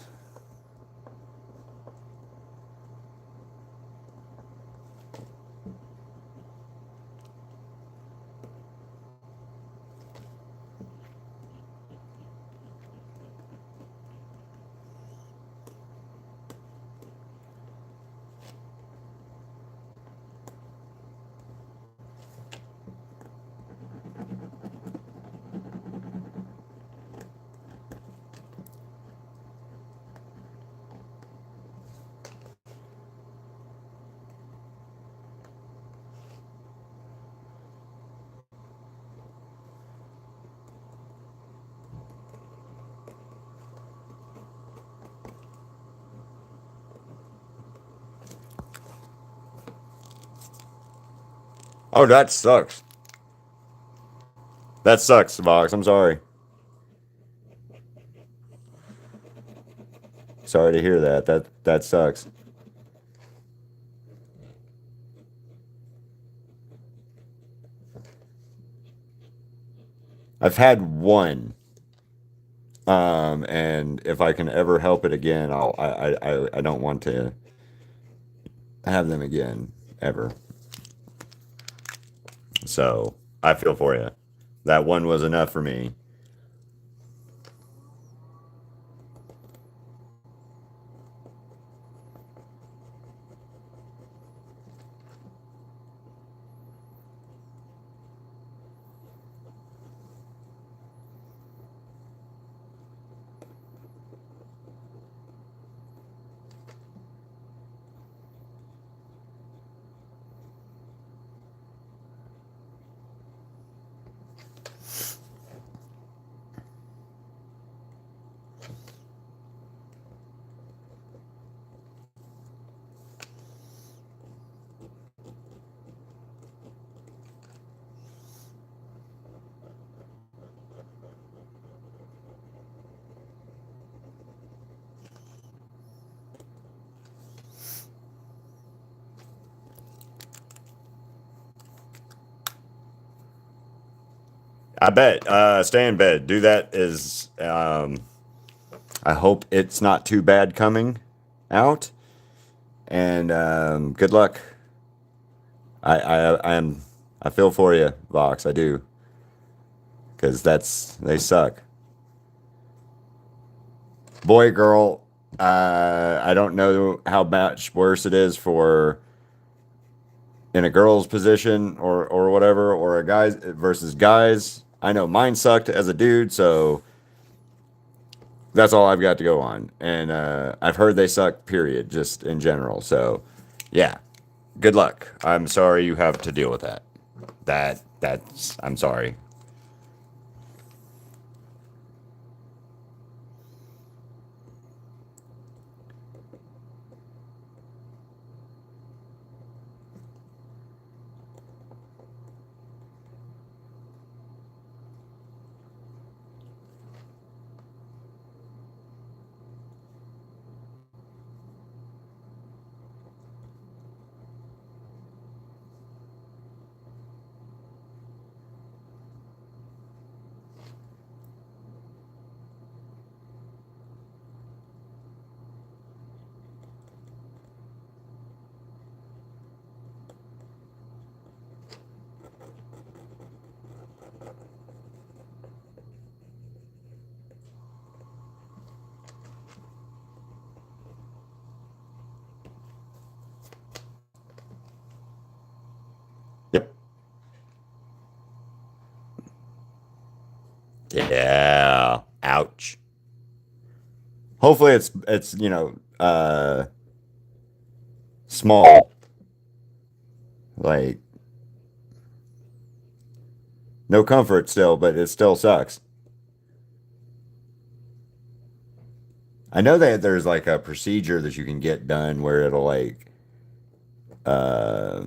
Oh, that sucks. That sucks, Vox. I'm sorry. Sorry to hear that. That sucks. I've had one, and if I can ever help it again, I don't want to have them again ever. So I feel for you. That one was enough for me. I bet. Stay in bed. Do that is. I hope it's not too bad coming out, and good luck. I am. I feel for you, Vox. I do, because they suck. Boy, girl. I don't know how much worse it is for in a girl's position or whatever, or a guys versus guys. I know mine sucked as a dude, so that's all I've got to go on. And I've heard they suck, period, just in general. So, yeah, good luck. I'm sorry you have to deal with that. I'm sorry. Yeah. Ouch. Hopefully it's small. Like no comfort still, but it still sucks. I know that there's like a procedure that you can get done where it'll uh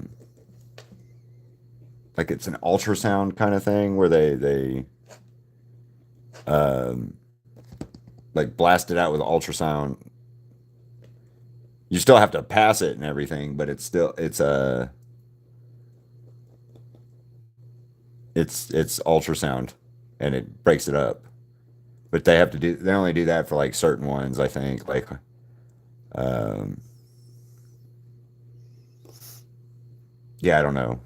like it's an ultrasound kind of thing where they um like blast it out with ultrasound. You still have to pass it and everything, but it's ultrasound and it breaks it up. But they only do that for like certain ones, I think. Like um yeah, I don't know.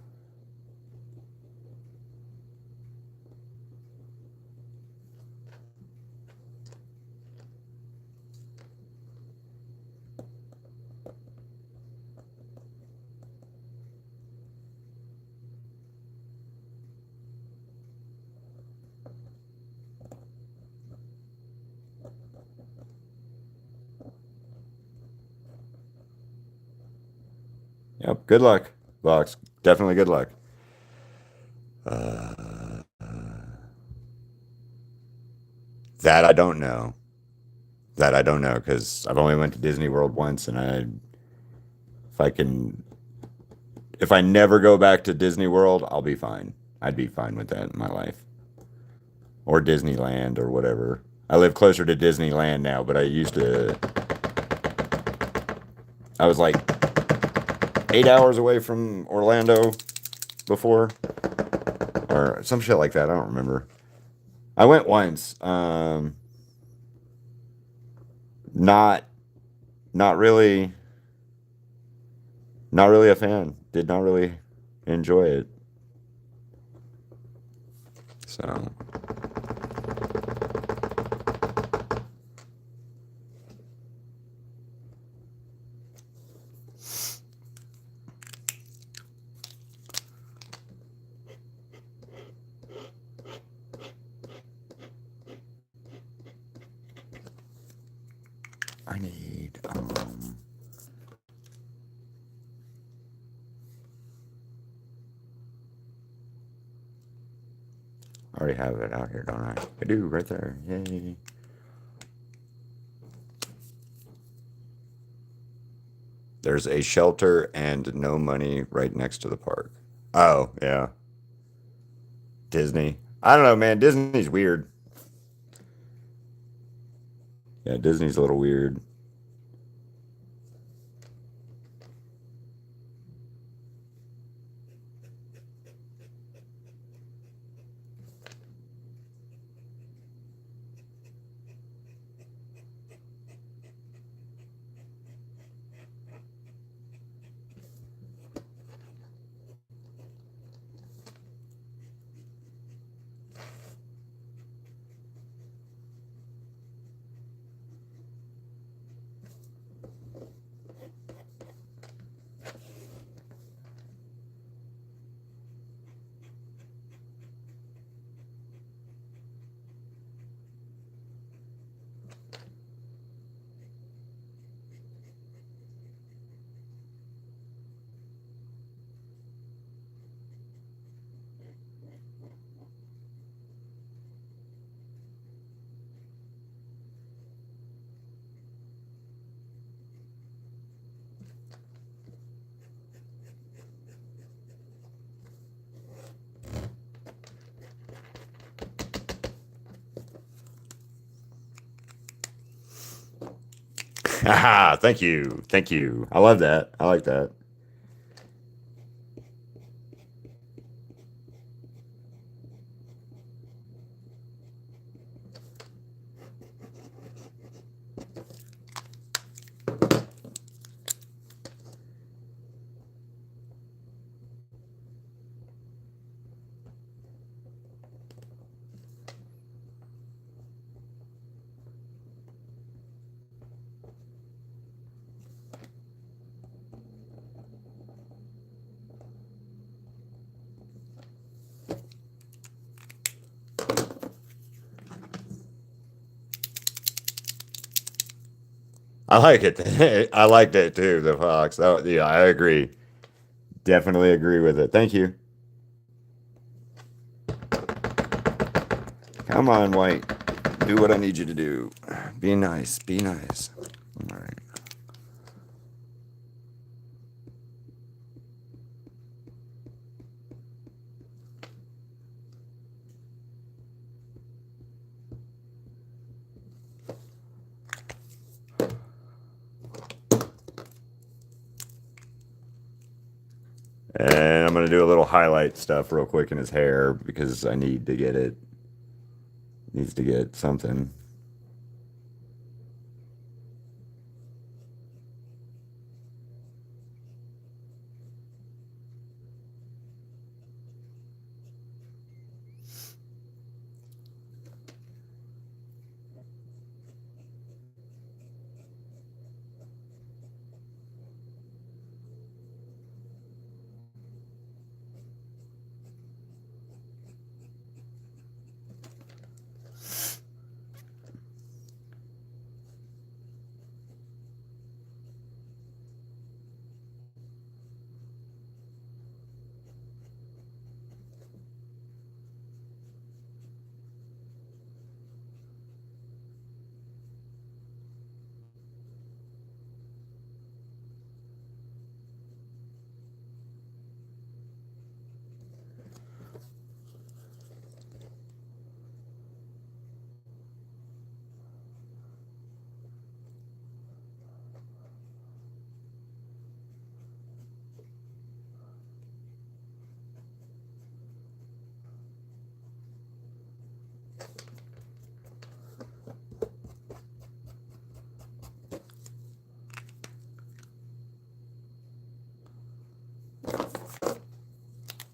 Yep, good luck, Box. Definitely good luck. That I don't know. That I don't know because I've only went to Disney World once, and if I can, if I never go back to Disney World, I'll be fine. I'd be fine with that in my life, or Disneyland or whatever. I live closer to Disneyland now, but I was like 8 hours away from Orlando before, or some shit like that. I don't remember. I went once. Not, not really, not really a fan. Did not really enjoy it. So I need, I already have it out here, don't I? I do right there. Yay. There's a shelter and no money right next to the park. Oh, yeah. Disney. I don't know, man. Disney's weird. Yeah, Disney's a little weird. Haha, thank you. Thank you. I love that. I like that. I like it. I liked it too, the fox. Oh, yeah, I agree. Definitely agree with it. Thank you. Come on, White. Do what I need you to do. Be nice. Be nice. All right. And I'm gonna do a little highlight stuff real quick in his hair because I need to get it. Needs to get something.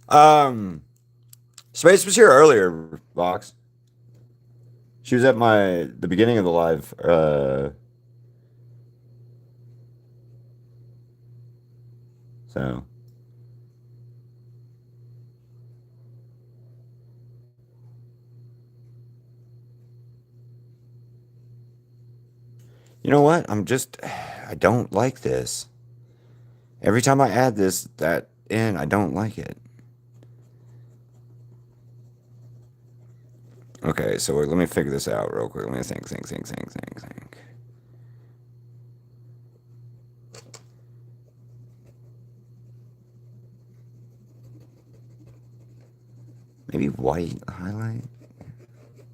Um, Space was here earlier, Vox. She was at the beginning of the live. So you know what? I don't like this. Every time I add that in, I don't like it. Okay, so let me figure this out real quick. Let me think. Maybe white highlight?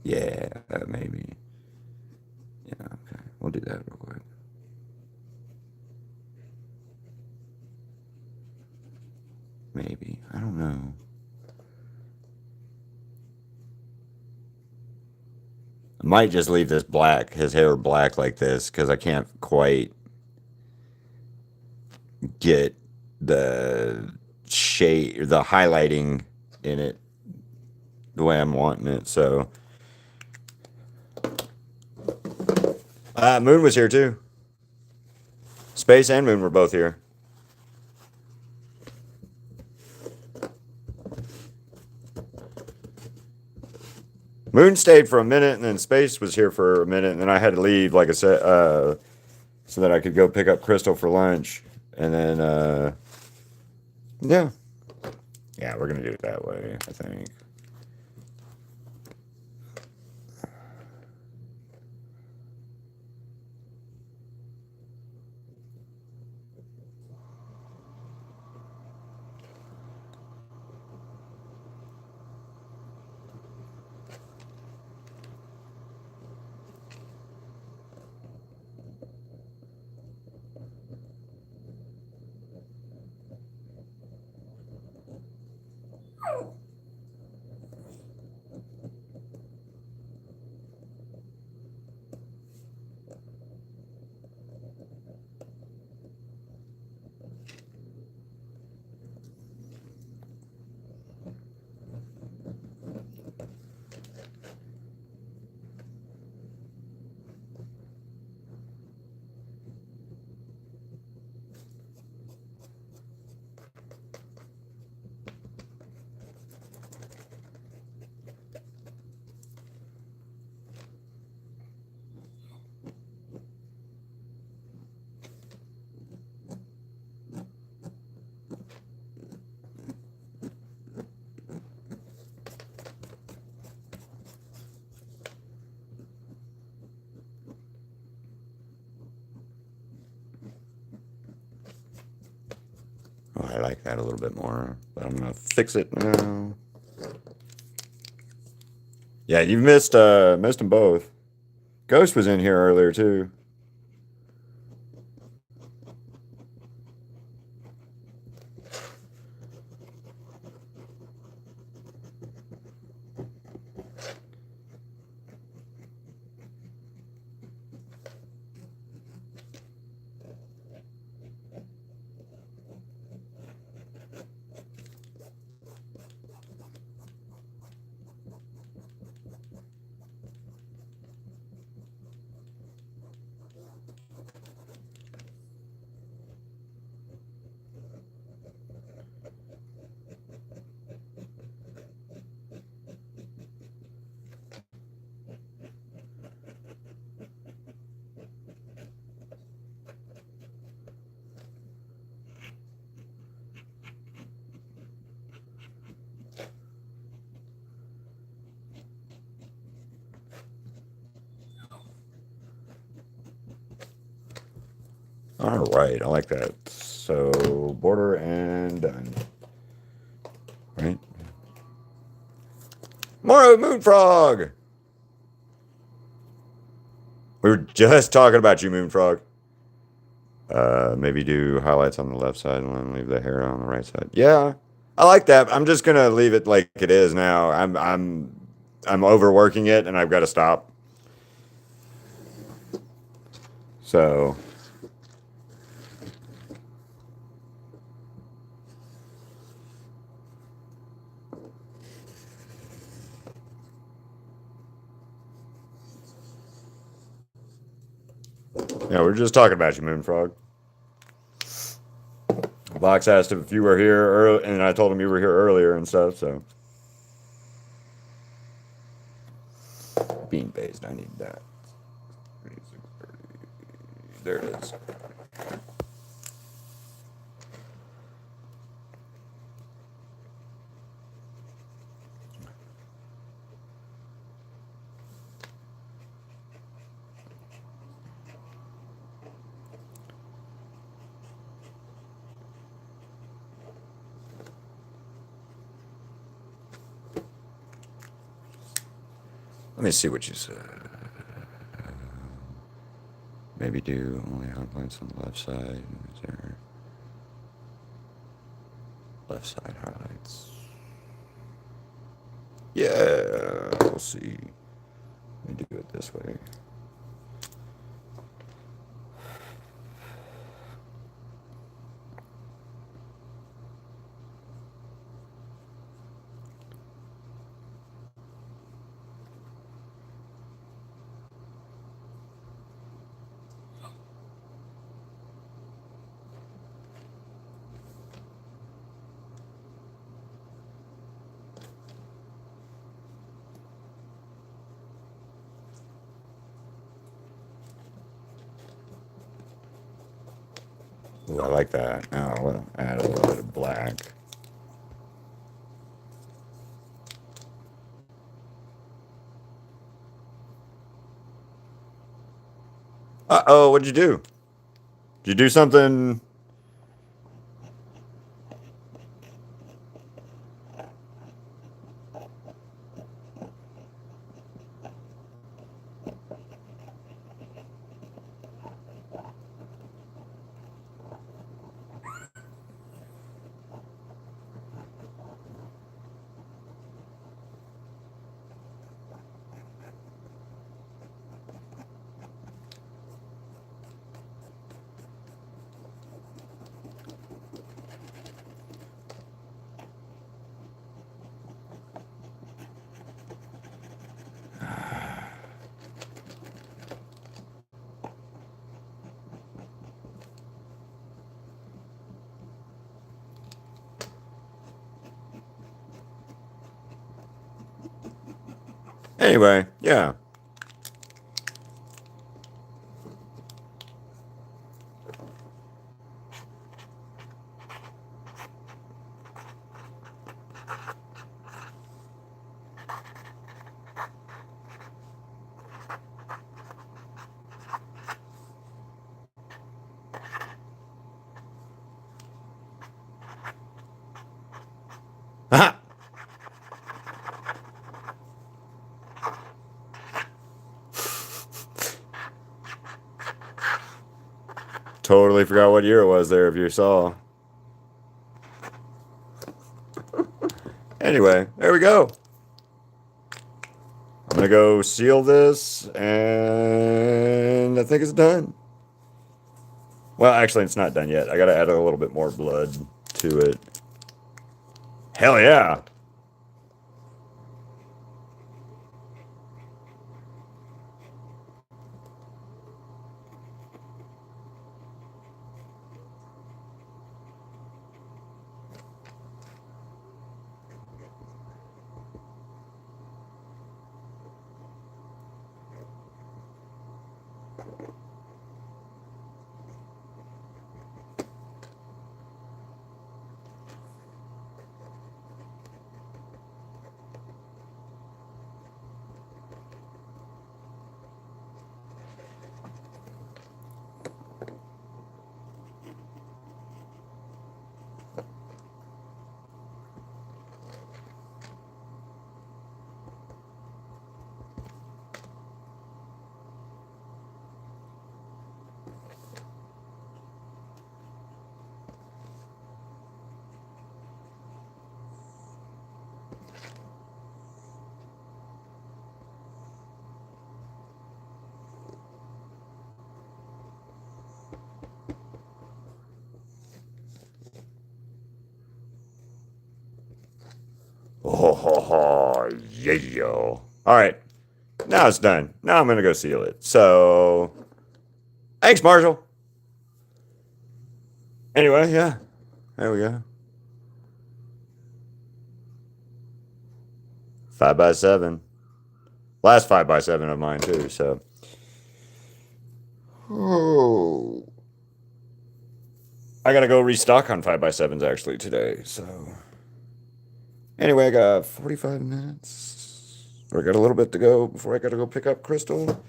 Yeah, maybe. Yeah, okay. We'll do that real quick. Maybe. I don't know. I might just leave this black, his hair black like this, because I can't quite get the shade, the highlighting in it the way I'm wanting it. So, Moon was here too. Space and Moon were both here. Moon stayed for a minute, and then Space was here for a minute, and then I had to leave, like I said, so that I could go pick up Crystal for lunch, and then, yeah, yeah, we're gonna do it that way, I think. I like that a little bit more, but I'm gonna fix it now. Yeah, you missed them both. Ghost was in here earlier too. All right, I like that. So border and done. Right. More Moonfrog. We were just talking about you, Moonfrog. Maybe do highlights on the left side and then leave the hair on the right side. Yeah, I like that. I'm just gonna leave it like it is now. I'm overworking it and I've got to stop. So yeah, we're just talking about you, Moonfrog. Vox asked if you were here early, and I told him you were here earlier and stuff. So bean based, I need that. There it is. Let me see what you said. Maybe do only highlights on the left side. Is there left side highlights? Yeah, we'll see. Let me do it this way. Ooh, I like that. Now I'll add a little bit of black. Uh-oh, what'd you do? Did you do something? Anyway, yeah. Totally forgot what year it was there if you saw. Anyway, there we go. I'm going to go seal this, and I think it's done. Well, actually, it's not done yet. I got to add a little bit more blood to it. Hell yeah. Oh, yeah. All right. Now it's done. Now I'm going to go seal it. So, thanks, Marshall. Anyway, yeah. There we go. 5x7. Last 5x7 of mine, too. So, oh. I got to go restock on 5x7s actually today. So, anyway, I got 45 minutes. I got a little bit to go before I got to go pick up Crystal.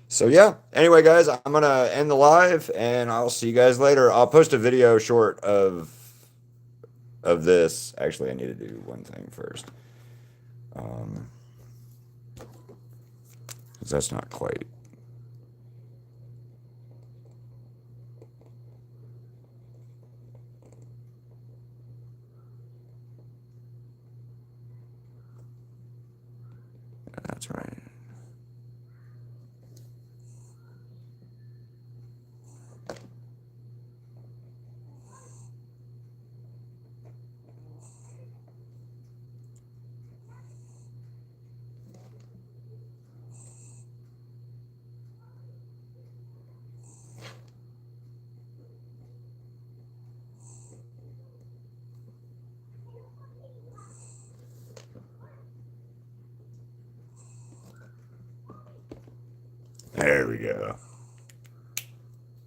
So yeah. Anyway, guys, I'm gonna end the live, and I'll see you guys later. I'll post a video short of this. Actually, I need to do one thing first. 'Cause that's not quite. That's right. There we go.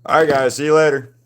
All right, guys. See you later.